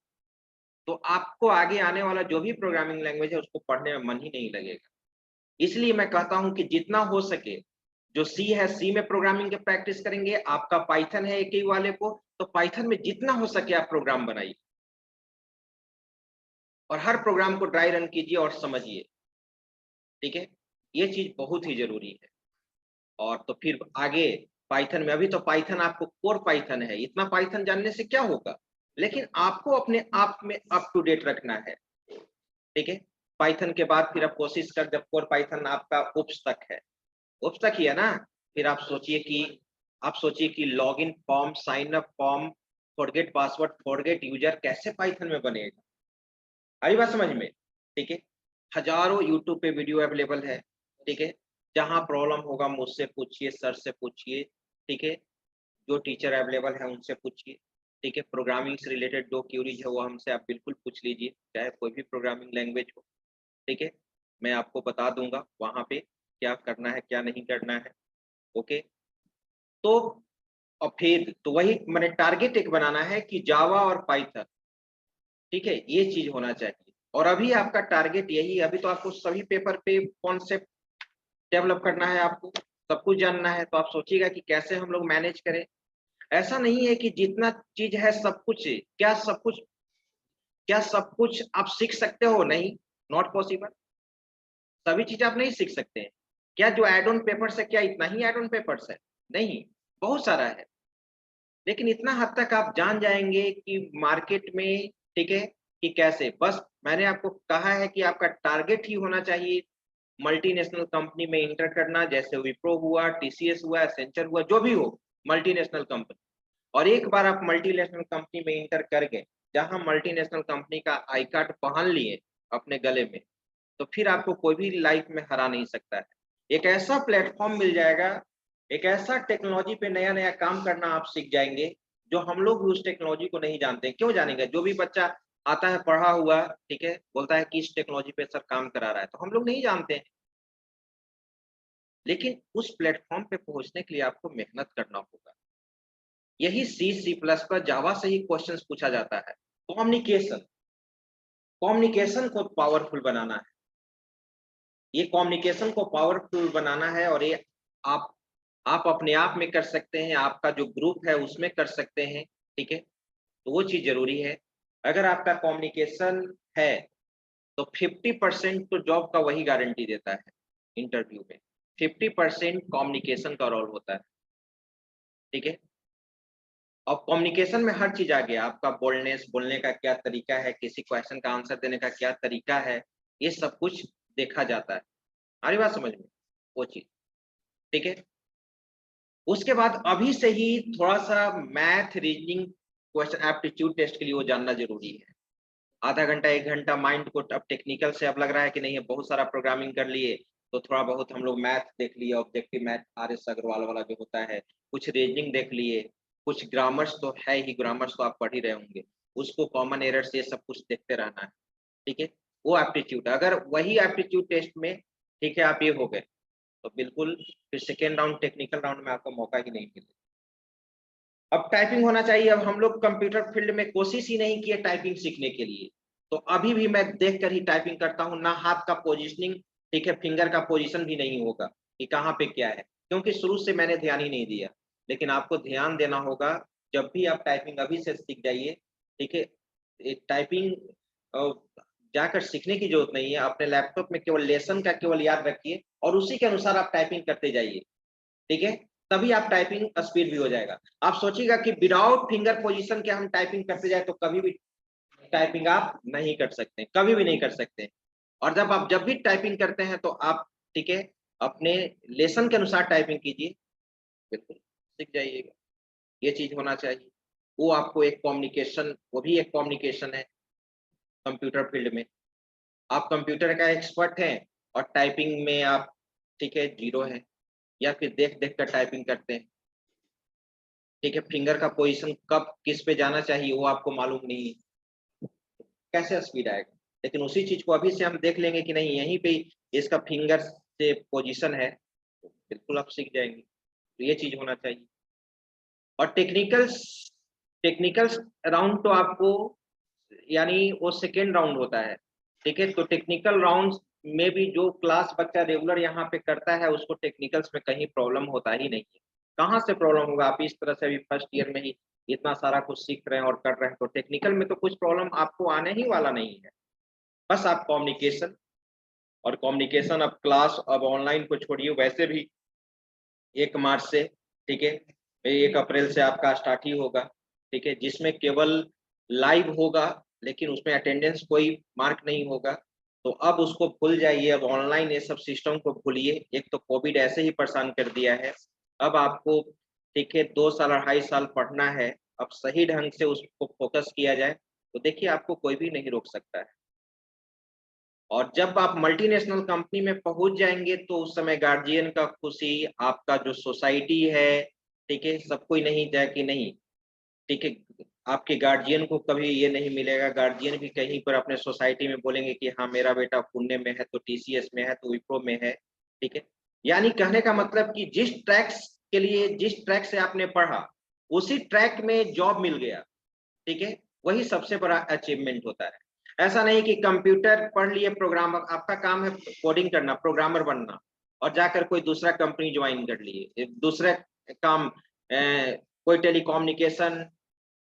Speaker 1: तो आपको आगे आने वाला जो भी प्रोग्रामिंग लैंग्वेज है उसको पढ़ने में मन ही नहीं लगेगा। इसलिए मैं कहता हूं कि जितना हो सके, जो सी है सी में प्रोग्रामिंग के प्रैक्टिस करेंगे, आपका पाइथन है एक ही वाले को, तो पाइथन में जितना हो सके आप प्रोग्राम बनाइए और हर प्रोग्राम को ड्राई रन कीजिए और समझिए, ठीक है। ये चीज बहुत ही जरूरी है। और तो फिर आगे पाइथन में, अभी तो पाइथन आपको कोर पाइथन है, इतना पाइथन जानने से क्या होगा, लेकिन आपको अपने आप में अप टू डेट रखना है, ठीक है। पाइथन के बाद फिर आप कोशिश कर, जब कोर पाइथन आपका उप्स तक है, उप्स तक ही है ना, फिर आप सोचिए कि login form, sign up form, forget password, forget user कैसे पाइथन में बनेगा। आई बात समझ में, ठीक है। हजारों यूट्यूब पे वीडियो अवेलेबल है, ठीक है। जहां प्रॉब्लम होगा मुझसे पूछिए, सर से पूछिए, ठीक है, जो टीचर अवेलेबल है उनसे पूछिए, ठीक है। प्रोग्रामिंग से रिलेटेड जो क्यूरीज है वो हमसे आप बिल्कुल पूछ लीजिए, चाहे कोई भी प्रोग्रामिंग लैंग्वेज हो, ठीक है। मैं आपको बता दूंगा वहां पे क्या करना है क्या नहीं करना है, ओके। तो और फिर तो वही मैंने टारगेट एक बनाना है कि जावा और पाइथन, ठीक है, ये चीज होना चाहिए। और अभी आपका टारगेट यही है, अभी तो आपको सभी पेपर पे कॉन्सेप्ट डेवलप करना है, आपको सब कुछ जानना है। तो आप सोचिएगा कि कैसे हम लोग मैनेज करें। ऐसा नहीं है कि जितना चीज है सब कुछ, क्या सब कुछ आप सीख सकते हो? नहीं, नॉट पॉसिबल। सभी चीज आप नहीं सीख सकते हैं। क्या जो एड ऑन पेपर्स है, क्या इतना ही एड ऑन पेपर्स है? नहीं, बहुत सारा है। लेकिन इतना हद तक आप जान जाएंगे कि मार्केट में, ठीक है, कि कैसे, बस मैंने आपको कहा है कि आपका टारगेट ही होना चाहिए मल्टीनेशनल कंपनी में इंटर करना, जैसे विप्रो हुआ, TCS हुआ, एसेंचर हुआ, जो भी हो मल्टीनेशनल कंपनी। और एक बार आप मल्टीनेशनल कंपनी में इंटर कर गए, जहां मल्टीनेशनल कंपनी का आई कार्ड पहन लिए अपने गले में, तो फिर आपको कोई भी लाइफ में हरा नहीं सकता है। एक ऐसा प्लेटफॉर्म मिल जाएगा, एक ऐसा टेक्नोलॉजी पे नया नया काम करना आप सीख जाएंगे, जो हम लोग भी उस टेक्नोलॉजी को नहीं जानते। क्यों जानेंगे? जो भी बच्चा आता है पढ़ा हुआ, ठीक है, बोलता है कि इस टेक्नोलॉजी पे सर काम करा रहा है, तो हम लोग नहीं जानते हैं। लेकिन उस प्लेटफॉर्म पे पहुंचने के लिए आपको मेहनत करना होगा। यही सी प्लस पर जावा से ही क्वेश्चंस पूछा जाता है। कम्युनिकेशन, कम्युनिकेशन को पावरफुल बनाना है, ये कम्युनिकेशन को पावरफुल बनाना है, और ये आप अपने आप में कर सकते हैं, आपका जो ग्रुप है उसमें कर सकते हैं, ठीक है। तो वो चीज जरूरी है। अगर आपका कम्युनिकेशन है तो 50% तो जॉब का वही गारंटी देता है इंटरव्यू में। 50% कम्युनिकेशन का रोल होता है, ठीक है। और कम्युनिकेशन में हर चीज आ गया, आपका बोल्डनेस, बोलने का क्या तरीका है, किसी क्वेश्चन का आंसर देने का क्या तरीका है, ये सब कुछ देखा जाता है। हमारी बात समझ में, वो चीज, ठीक है। उसके बाद अभी से ही थोड़ा सा math, reasoning, question aptitude test के लिए वो जानना जरूरी है। आधा घंटा 1 घंटा माइंड को, अब टेक्निकल से अब लग रहा है कि नहीं है, बहुत सारा प्रोग्रामिंग कर लिए, तो थोड़ा बहुत हम लोग मैथ देख लिए, ऑब्जेक्टिव मैथ RS अग्रवाल वाला जो होता है, कुछ रीजनिंग देख लिए, कुछ ग्रामर्स तो है ही, ग्रामर्स तो आप पढ़ ही रहे होंगे, उसको कॉमन एरर्स ये सब कुछ देखते रहना है, ठीक है। वो एप्टीट्यूड, अगर वही एप्टीट्यूड टेस्ट में, ठीक है, आप ये हो गए, तो बिल्कुल फिर सेकेंड राउंड, टेक्निकल राउंड में आपको मौका ही नहीं मिलेगा। अब टाइपिंग होना चाहिए। अब हम लोग कंप्यूटर फील्ड में कोशिश ही नहीं किए टाइपिंग सीखने के लिए, तो अभी भी मैं देख कर ही टाइपिंग करता हूँ ना, हाथ का पोजीशनिंग, ठीक है, फिंगर का पोजीशन भी नहीं होगा कि कहाँ पे क्या है, क्योंकि शुरू से मैंने ध्यान ही नहीं दिया। लेकिन आपको ध्यान देना होगा, जब भी आप टाइपिंग अभी से सीख जाइए, ठीक है। टाइपिंग जाकर सीखने की जरूरत नहीं है, अपने लैपटॉप में केवल लेसन का केवल याद रखिए और उसी के अनुसार आप टाइपिंग करते जाइए, ठीक है। तभी आप टाइपिंग स्पीड भी हो जाएगा। आप सोचिएगा कि विदाउट फिंगर पोजीशन के हम टाइपिंग करते जाए तो कभी भी टाइपिंग आप नहीं कर सकते, कभी भी नहीं कर सकते। और जब भी टाइपिंग करते हैं तो आप, ठीक है, अपने लेसन के अनुसार टाइपिंग कीजिए, बिल्कुल सीख जाइएगा। ये चीज होना चाहिए। वो आपको एक कम्युनिकेशन, वो भी एक कम्युनिकेशन है कंप्यूटर फील्ड में। आप कंप्यूटर का एक्सपर्ट हैं और टाइपिंग में आप, ठीक है, जीरो है, या फिर देख देख कर टाइपिंग करते हैं, ठीक है। फिंगर का पोजीशन कब किस पे जाना चाहिए वो आपको मालूम नहीं है, कैसे स्पीड आएगा। लेकिन उसी चीज को अभी से हम देख लेंगे कि नहीं, यहीं पे इसका फिंगर से पोजीशन है, तो बिल्कुल आप सीख जाएंगे। तो ये चीज होना चाहिए। और टेक्निकल राउंड तो आपको, यानी वो सेकेंड राउंड होता है, ठीक है। तो टेक्निकल राउंड में भी जो क्लास बच्चा रेगुलर यहाँ पे करता है उसको टेक्निकल्स में कहीं प्रॉब्लम होता ही नहीं है। कहाँ से प्रॉब्लम होगा? आप इस तरह से अभी फर्स्ट ईयर में ही इतना सारा कुछ सीख रहे हैं और कर रहे हैं, तो टेक्निकल में तो कुछ प्रॉब्लम आपको आने ही वाला नहीं है। बस आप कम्युनिकेशन, और कम्युनिकेशन अब क्लास, अब ऑनलाइन को छोड़िए, वैसे भी 1 मार्च से, ठीक है, 1 अप्रैल से आपका स्टार्ट ही होगा, ठीक है, जिसमें केवल लाइव होगा, लेकिन उसमें अटेंडेंस कोई मार्क नहीं होगा। तो अब उसको भूल जाइए, अब ऑनलाइन ये सब सिस्टम को भूलिए। एक तो कोविड ऐसे ही परेशान कर दिया है। अब आपको, ठीक है, 2 साल 2.5 साल पढ़ना है, अब सही ढंग से उसको फोकस किया जाए, तो देखिए आपको कोई भी नहीं रोक सकता है। और जब आप मल्टीनेशनल कंपनी में पहुंच जाएंगे तो उस समय गार्जियन का खुशी, आपका जो सोसाइटी है, ठीक है, सब कोई नहीं जाए कि नहीं, ठीक है, आपके गार्जियन को कभी ये नहीं मिलेगा। गार्जियन भी कहीं पर अपने सोसाइटी में बोलेंगे कि हाँ मेरा बेटा पुणे में है, तो TCS में है, तो विप्रो में है, ठीक है। यानी कहने का मतलब कि जिस ट्रैक्स के लिए, जिस ट्रैक से आपने पढ़ा, उसी ट्रैक में जॉब मिल गया, ठीक है, वही सबसे बड़ा अचीवमेंट होता है। ऐसा नहीं कि कंप्यूटर पढ़ लिए, प्रोग्रामर, आपका काम है कोडिंग करना, प्रोग्रामर बनना, और जाकर कोई दूसरा कंपनी ज्वाइन कर लिए, दूसरे काम, कोई टेलीकम्युनिकेशन,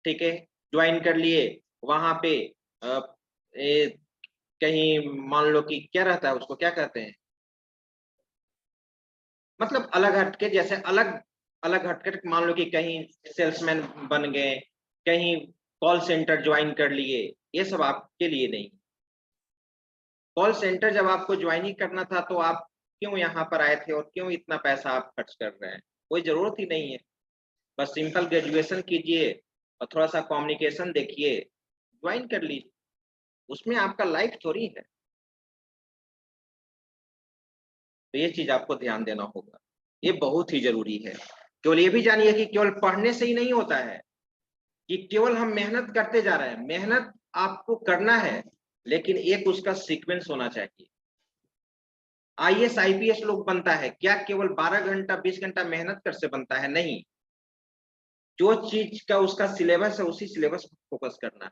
Speaker 1: ठीक है, ज्वाइन कर लिए, वहां पे कहीं मान लो कि क्या रहता है, उसको क्या कहते हैं, मतलब अलग हटके, जैसे अलग अलग हटके, मान लो कि कहीं सेल्समैन बन गए, कहीं कॉल सेंटर ज्वाइन कर लिए, ये सब आपके लिए नहीं। कॉल सेंटर जब आपको ज्वाइन ही करना था तो आप क्यों यहाँ पर आए थे और क्यों इतना पैसा आप खर्च कर रहे हैं? कोई जरूरत ही नहीं है। बस सिंपल ग्रेजुएशन कीजिए और थोड़ा सा कम्युनिकेशन देखिए, ज्वाइन कर लीजिए, उसमें आपका लाइफ थोड़ी है। तो ये चीज आपको ध्यान देना होगा, ये बहुत ही जरूरी है। केवल ये भी जानिए कि केवल पढ़ने से ही नहीं होता है, कि केवल हम मेहनत करते जा रहे हैं। मेहनत आपको करना है, लेकिन एक उसका सीक्वेंस होना चाहिए। IAS IPS लोग बनता है क्या केवल 12 घंटा 20 घंटा मेहनत कर से बनता है? नहीं, जो चीज का उसका सिलेबस है उसी सिलेबस पर फोकस करना है।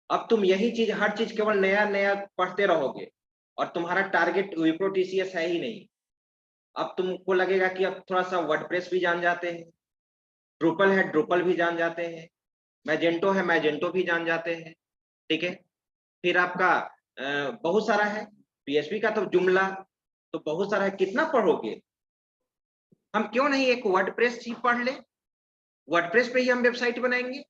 Speaker 1: अब तुम यही चीज हर चीज केवल नया नया पढ़ते रहोगे और तुम्हारा टारगेट विप्रो TCS है ही नहीं। अब तुमको लगेगा कि अब थोड़ा सा वर्डप्रेस भी जान जाते हैं, ड्रुपल है ड्रुपल भी जान जाते हैं, मैजेंटो है मैजेंटो भी जान जाते हैं, ठीक है। फिर आपका बहुत सारा है, PHP का तो जुमला तो बहुत सारा है, कितना पढ़ोगे? हम क्यों नहीं एक वर्डप्रेस ही पढ़ ले, वर्डप्रेस पे ही हम वेबसाइट बनाएंगे।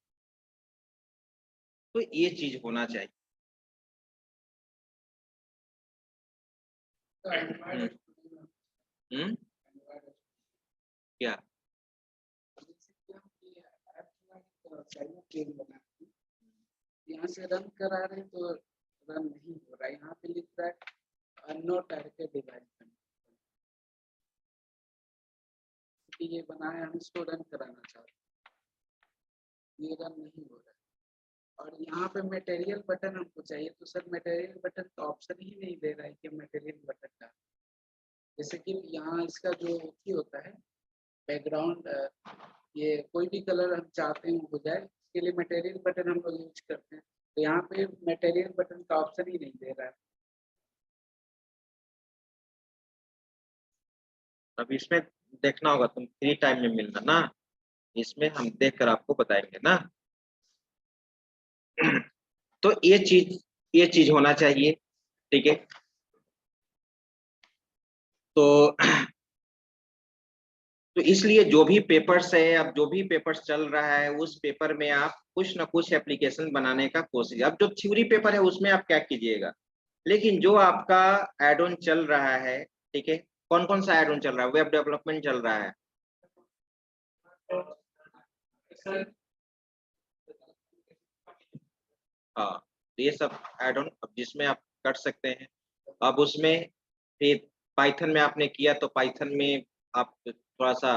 Speaker 1: तो ये चीज होना चाहिए। क्या
Speaker 4: यहाँ से रन करा रहे हैं तो रन नहीं हो रहा है, यहाँ पे लिख रहा है नॉट टारगेट डिवाइस। ये बना है, हम इसको रन कराना चाहते हैं, ये रन नहीं हो रहा है। और यहाँ पे मटेरियल बटन हमको चाहिए, तो सर मटेरियल बटन का ऑप्शन ही नहीं दे रहा है कि मटेरियल बटन का। जैसे कि यहाँ इसका जो होता है बैकग्राउंड, ये कोई भी कलर हम चाहते हैं हो जाए, इसके लिए मटेरियल बटन हम लोग यूज करते हैं, तो यहाँ पे मटेरियल बटन का ऑप्शन ही नहीं दे रहा है।
Speaker 1: अब इसमें देखना होगा, तुम फ्री टाइम में मिलना ना, इसमें हम देख कर आपको बताएंगे ना। तो ये चीज होना चाहिए, ठीक है। तो इसलिए जो भी पेपर्स है, अब जो भी पेपर्स चल रहा है उस पेपर में आप कुछ ना कुछ एप्लीकेशन बनाने का कोशिश। अब जो थ्योरी पेपर है उसमें आप क्या कीजिएगा, लेकिन जो आपका एड ऑन चल रहा है, ठीक है, कौन कौन सा एड ऑन चल रहा है? वेब डेवलपमेंट चल रहा है, हाँ, तो ये सब एड ऑन अब जिसमें आप कर सकते हैं। अब उसमें फिर पाइथन में आपने किया तो पाइथन में आप थोड़ा सा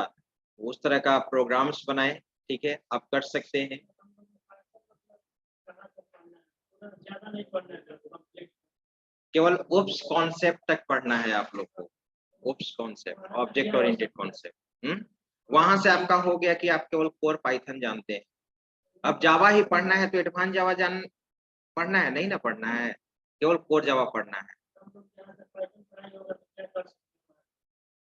Speaker 1: उस तरह का प्रोग्राम्स बनाए, ठीक है, आप कर सकते हैं। केवल ओप्स कॉन्सेप्ट तक पढ़ना है आप लोग को, OOPs concept, object oriented concept. वहां से आपका हो गया कि आप केवल कोर पाइथन जानते हैं। अब जावा ही पढ़ना है तो एडवांस जावा पढ़ना है नहीं ना, पढ़ना है केवल कोर जावा पढ़ना है।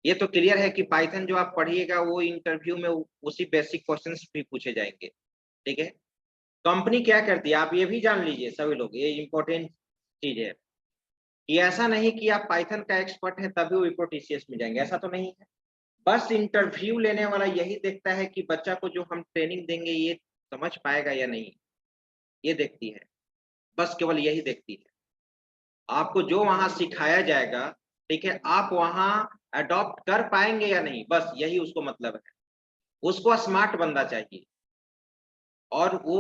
Speaker 1: ये तो क्लियर है कि पाइथन जो आप पढ़िएगा वो इंटरव्यू में उसी बेसिक क्वेश्चंस भी पूछे जाएंगे, ठीक है। कंपनी क्या करती है आप ये भी जान लीजिए सभी लोग, ये इंपॉर्टेंट चीज है कि ऐसा नहीं कि आप पाइथन का एक्सपर्ट है तभी विप्रो TCS में जाएंगे, ऐसा तो नहीं है। बस इंटरव्यू लेने वाला यही देखता है कि बच्चा को जो हम ट्रेनिंग देंगे ये समझ पाएगा या नहीं, ये देखती है, बस केवल यही देखती है। आपको जो वहां सिखाया जाएगा, ठीक है, आप वहां अडॉप्ट कर पाएंगे या नहीं, बस यही उसको मतलब है। उसको स्मार्ट बंदा चाहिए और वो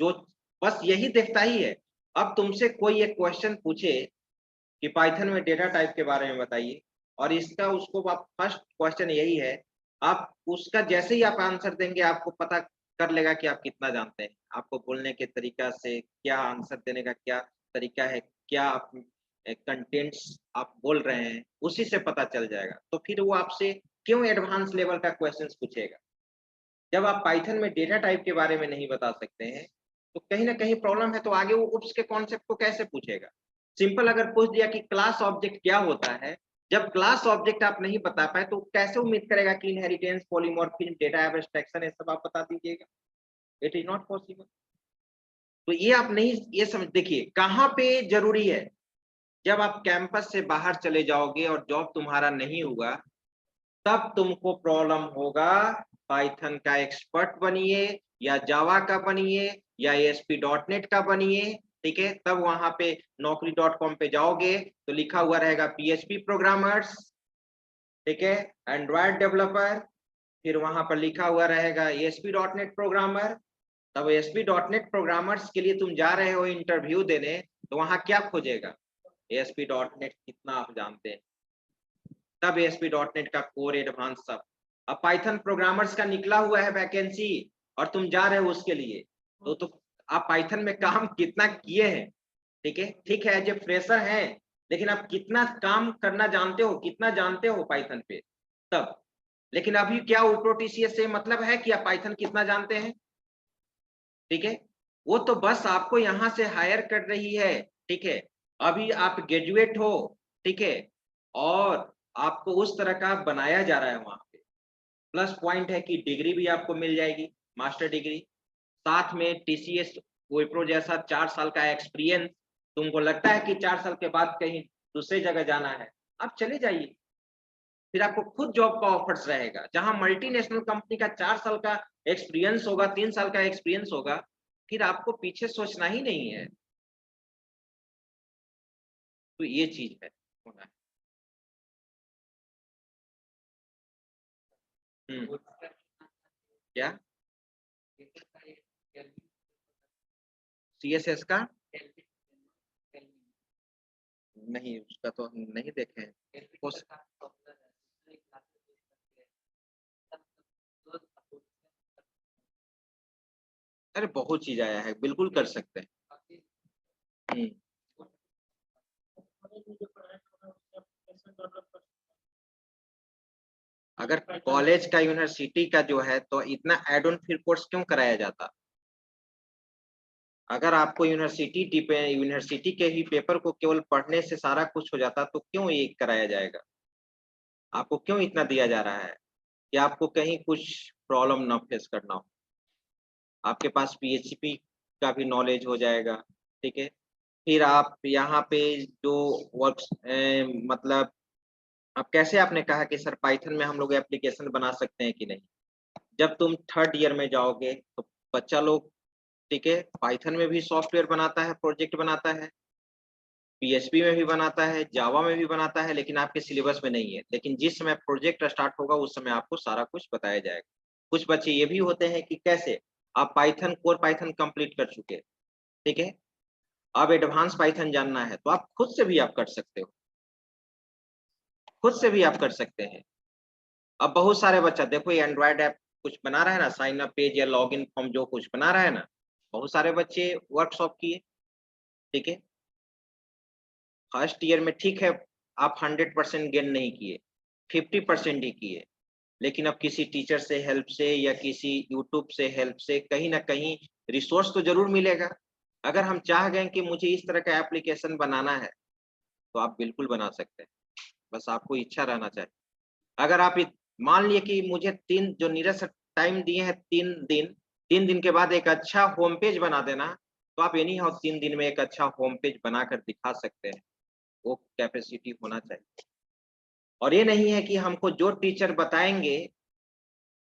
Speaker 1: जो बस यही देखता ही है। अब तुमसे कोई एक क्वेश्चन पूछे कि पाइथन में डेटा टाइप के बारे में बताइए, और इसका उसको आप फर्स्ट क्वेश्चन यही है, आप उसका जैसे ही आप आंसर देंगे आपको पता कर लेगा कि आप कितना जानते हैं, आपको बोलने के तरीका से क्या आंसर देने का क्या तरीका है, क्या आप कंटेंट्स आप बोल रहे हैं, उसी से पता चल जाएगा। तो फिर वो आपसे क्यों एडवांस लेवल का क्वेश्चन पूछेगा। जब आप पाइथन में डेटा टाइप के बारे में नहीं बता सकते हैं तो कहीं ना कहीं प्रॉब्लम है, तो आगे वो उप्स के कॉन्सेप्ट को कैसे पूछेगा। सिंपल अगर पूछ दिया कि क्लास ऑब्जेक्ट क्या होता है, जब क्लास ऑब्जेक्ट आप नहीं बता पाए तो कैसे उम्मीद करेगा कि इनहेरिटेंस, पॉलीमॉर्फिज्म, डेटा एब्स्ट्रैक्शन ये सब आप बता दीजिएगा, इट इज नॉट पॉसिबल। तो ये आप नहीं, ये समझ देखिए कहाँ पे जरूरी है, जब आप कैंपस से बाहर चले जाओगे और जॉब तुम्हारा नहीं हुआ तब तुमको प्रॉब्लम होगा। पाइथन का एक्सपर्ट बनिए या जावा का बनिए या ASP.NET का बनिए, ठीक है, तब वहां पे naukri.com पे जाओगे तो लिखा हुआ रहेगा PHP प्रोग्रामर्स, ठीक है, एंड्रॉयड डेवलपर, फिर वहां पर लिखा हुआ रहेगा ASP.NET प्रोग्रामर। तब ASP.NET प्रोग्रामर्स के लिए तुम जा रहे हो इंटरव्यू देने, तो वहां क्या खोजेगा, ASP.NEट कितना आप जानते हैं, तब ASP.NEट का कोर एडवांस सब। अब पाइथन प्रोग्रामर्स का निकला हुआ है वैकेंसी और तुम जा रहे हो उसके लिए, तो आप पाइथन में काम कितना किए हैं, ठीक है एज ए फ्रेशर हैं, लेकिन आप कितना काम करना जानते हो, कितना जानते हो पाइथन पे तब। लेकिन अभी क्या ऊपर टीसीएस से मतलब है कि आप पाइथन कितना जानते हैं, ठीक है। वो तो बस आपको यहाँ से हायर कर रही है, ठीक है। अभी आप ग्रेजुएट हो, ठीक है, और आपको उस तरह का बनाया जा रहा है वहां पे। प्लस पॉइंट है कि डिग्री भी आपको मिल जाएगी, मास्टर डिग्री, साथ में टीसीएस विप्रो जैसा 4 साल का एक्सपीरियंस। तुमको लगता है कि 4 साल के बाद कहीं दूसरे जगह जाना है, आप चले जाइए, फिर आपको खुद जॉब का ऑफर्स रहेगा। जहां मल्टीनेशनल कंपनी का 4 साल का एक्सपीरियंस होगा, 3 साल का एक्सपीरियंस होगा, फिर आपको पीछे सोचना ही नहीं है। तो ये चीज है होना है। क्या सीएसएस का नहीं, उसका तो हम नहीं देखे हैं। अरे बहुत चीज आया है, बिल्कुल कर सकते हैं। अगर कॉलेज का यूनिवर्सिटी का जो है तो इतना एड ऑन फिर कोर्स क्यों कराया जाता? अगर आपको यूनिवर्सिटी के ही पेपर को केवल पढ़ने से सारा कुछ हो जाता तो क्यों ये कराया जाएगा? आपको क्यों इतना दिया जा रहा है कि आपको कहीं कुछ प्रॉब्लम ना फेस करना हो? आपके पास पीएचपी का भी नॉलेज हो जाएगा, ठीक है। फिर आप यहाँ पे जो वर्क मतलब अब कैसे आपने कहा कि सर पाइथन में हम लोग एप्लीकेशन बना सकते हैं कि नहीं? जब तुम 3rd ईयर में जाओगे तो बच्चा लोग, ठीक है, पाइथन में भी सॉफ्टवेयर बनाता है, प्रोजेक्ट बनाता है, पीएचपी में भी बनाता है, जावा में भी बनाता है, लेकिन आपके सिलेबस में नहीं है। लेकिन जिस समय प्रोजेक्ट स्टार्ट होगा उस समय आपको सारा कुछ बताया जाएगा। कुछ बच्चे ये भी होते हैं कि कैसे आप पाइथन कोर पाइथन कंप्लीट कर चुके, ठीक है, अब एडवांस पाइथन जानना है तो आप खुद से भी आप कर सकते हो, खुद से भी आप कर सकते हैं। अब बहुत सारे बच्चा देखो ये एंड्रॉयड ऐप कुछ बना रहा है ना, साइन अप पेज या लॉगिन फॉर्म जो कुछ बना रहा है ना, बहुत सारे बच्चे वर्कशॉप किए, ठीक है। फर्स्ट ईयर में ठीक है आप 100% गेन नहीं किए, 50% ही किए, लेकिन अब किसी टीचर से हेल्प से या किसी यूट्यूब से हेल्प से कहीं ना कहीं रिसोर्स तो जरूर मिलेगा। अगर हम चाह गए कि मुझे इस तरह का एप्लीकेशन बनाना है तो आप बिल्कुल बना सकते हैं, बस आपको इच्छा रहना चाहिए। अगर आप मान लिए कि मुझे 3 जो नीरज टाइम दिए हैं 3 दिन के बाद एक अच्छा होम पेज बना देना, तो आप एनी हाउ 3 दिन में एक अच्छा होम पेज बनाकर दिखा सकते हैं। वो कैपेसिटी होना चाहिए। और ये नहीं है कि हमको जो टीचर बताएंगे,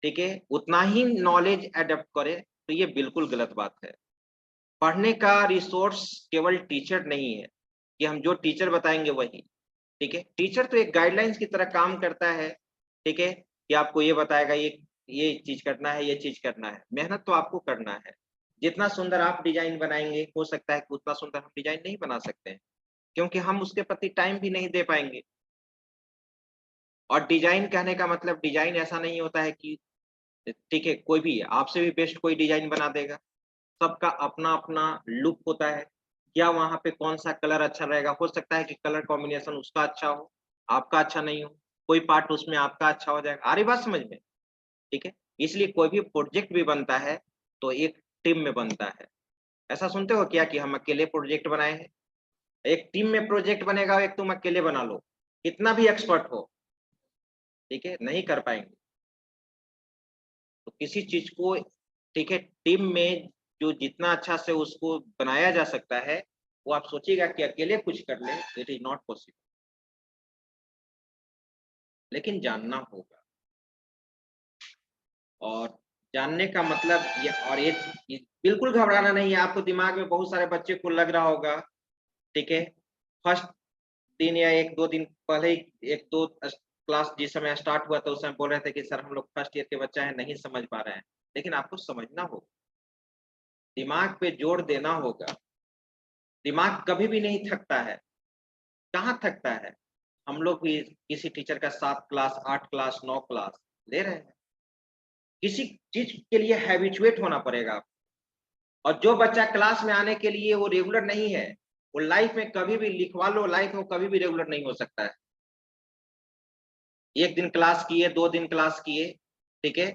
Speaker 1: ठीक है, उतना ही नॉलेज एडेप्ट करे, तो ये बिल्कुल गलत बात है। पढ़ने का रिसोर्स केवल टीचर नहीं है कि हम जो टीचर बताएंगे वही, ठीक है। टीचर तो एक गाइडलाइंस की तरह काम करता है, ठीक है, कि आपको ये बताएगा ये चीज करना है, ये चीज करना है। मेहनत तो आपको करना है। जितना सुंदर आप डिजाइन बनाएंगे हो सकता है कि उतना सुंदर हम डिजाइन नहीं बना सकते हैं, क्योंकि हम उसके प्रति टाइम भी नहीं दे पाएंगे। और डिजाइन कहने का मतलब डिजाइन ऐसा नहीं होता है कि ठीक है कोई भी आपसे भी बेस्ट कोई डिजाइन बना देगा। सबका अपना अपना लुक होता है। क्या वहां पे कौन सा कलर अच्छा रहेगा, हो सकता है कि कलर कॉम्बिनेशन उसका अच्छा हो, आपका अच्छा नहीं हो, कोई पार्ट उसमें आपका अच्छा हो जाएगा। आ रही बात समझ में, ठीक है। इसलिए कोई भी प्रोजेक्ट भी बनता है तो एक टीम में बनता है। ऐसा सुनते हो क्या कि हम अकेले प्रोजेक्ट बनाए हैं? एक टीम में प्रोजेक्ट बनेगा, एक तुम अकेले बना लो, कितना भी एक्सपर्ट हो, ठीक है, नहीं कर पाएंगे। तो किसी चीज को, ठीक है, टीम में जो जितना अच्छा से उसको बनाया जा सकता है, वो आप सोचिएगा कि अकेले कुछ कर ले, इट इज नॉट पॉसिबल। लेकिन जानना होगा, और जानने का मतलब ये बिल्कुल घबराना नहीं है। आपको दिमाग में बहुत सारे बच्चे को लग रहा होगा, ठीक है, फर्स्ट दिन या 1-2 दिन पहले ही 1-2 क्लास जिस समय स्टार्ट हुआ था उस समय बोल रहे थे कि सर हम लोग फर्स्ट ईयर के बच्चा है, नहीं समझ पा रहे हैं। लेकिन आपको समझना होगा, दिमाग पे जोर देना होगा। दिमाग कभी भी नहीं थकता है। कहाँ थकता है? हम लोग भी किसी टीचर का 7 क्लास, 8 क्लास, 9 क्लास ले रहे हैं। किसी चीज के लिए हैबिचुएट होना पड़ेगा आपको। और जो बच्चा क्लास में आने के लिए वो रेगुलर नहीं है, वो लाइफ में कभी भी, लिखवा लो, लाइफ में कभी भी रेगुलर नहीं हो सकता है। एक दिन क्लास किए, 2 दिन क्लास किए, ठीक है,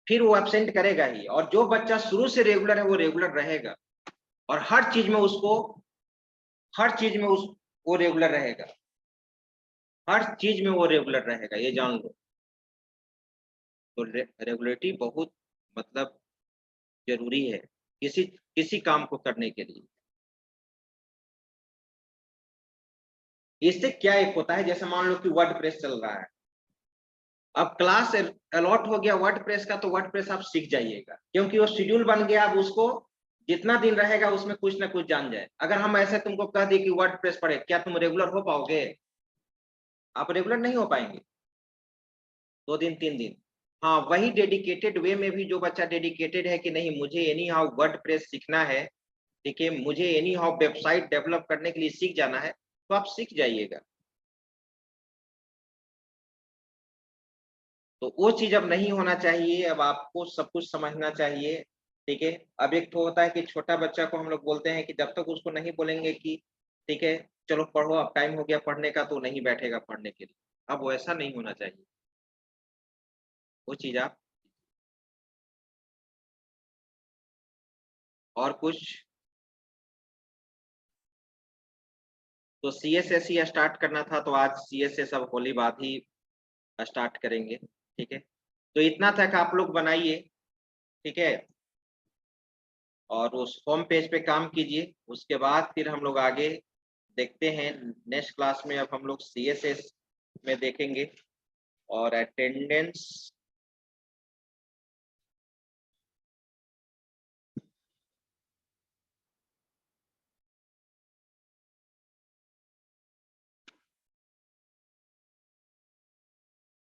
Speaker 1: फिर वो एब्सेंट करेगा ही। और जो बच्चा शुरू से रेगुलर है वो रेगुलर रहेगा, और हर चीज में वो रेगुलर रहेगा, हर चीज में वो रेगुलर रहेगा, ये जान लो। तो रेगुलरिटी बहुत मतलब जरूरी है किसी काम को करने के लिए। इससे क्या एक होता है, जैसे मान लो कि वर्डप्रेस चल रहा है, अब क्लास अलॉट हो गया वर्डप्रेस का, तो वर्डप्रेस आप सीख जाइएगा, क्योंकि वो शेड्यूल बन गया। अब उसको जितना दिन रहेगा उसमें कुछ ना कुछ जान जाए। अगर हम ऐसे तुमको कह दें कि वर्डप्रेस पढ़े, क्या तुम रेगुलर हो पाओगे? आप रेगुलर नहीं हो पाएंगे 2 दिन 3 दिन। हाँ, वही डेडिकेटेड वे में भी जो बच्चा डेडिकेटेड है कि नहीं मुझे एनी हाउ वर्डप्रेस सीखना है, ठीक है, मुझे एनी हाउ वेबसाइट डेवलप करने के लिए सीख जाना है, तो आप सीख जाइएगा। तो वो चीज अब नहीं होना चाहिए। अब आपको सब कुछ समझना चाहिए, ठीक है। अब एक तो होता है कि छोटा बच्चा को हम लोग बोलते हैं कि जब तक उसको नहीं बोलेंगे कि ठीक है चलो पढ़ो, अब टाइम हो गया पढ़ने का, तो नहीं बैठेगा पढ़ने के लिए। अब वो ऐसा नहीं होना चाहिए, वो चीज आप। और कुछ? तो CSS ही स्टार्ट करना था, तो आज CSS अब होली बाद ही स्टार्ट करेंगे, ठीक है। तो इतना तक आप लोग बनाइए, ठीक है, और उस होम पेज पे काम कीजिए। उसके बाद फिर हम लोग आगे देखते हैं नेक्स्ट क्लास में। अब हम लोग CSS में देखेंगे और अटेंडेंस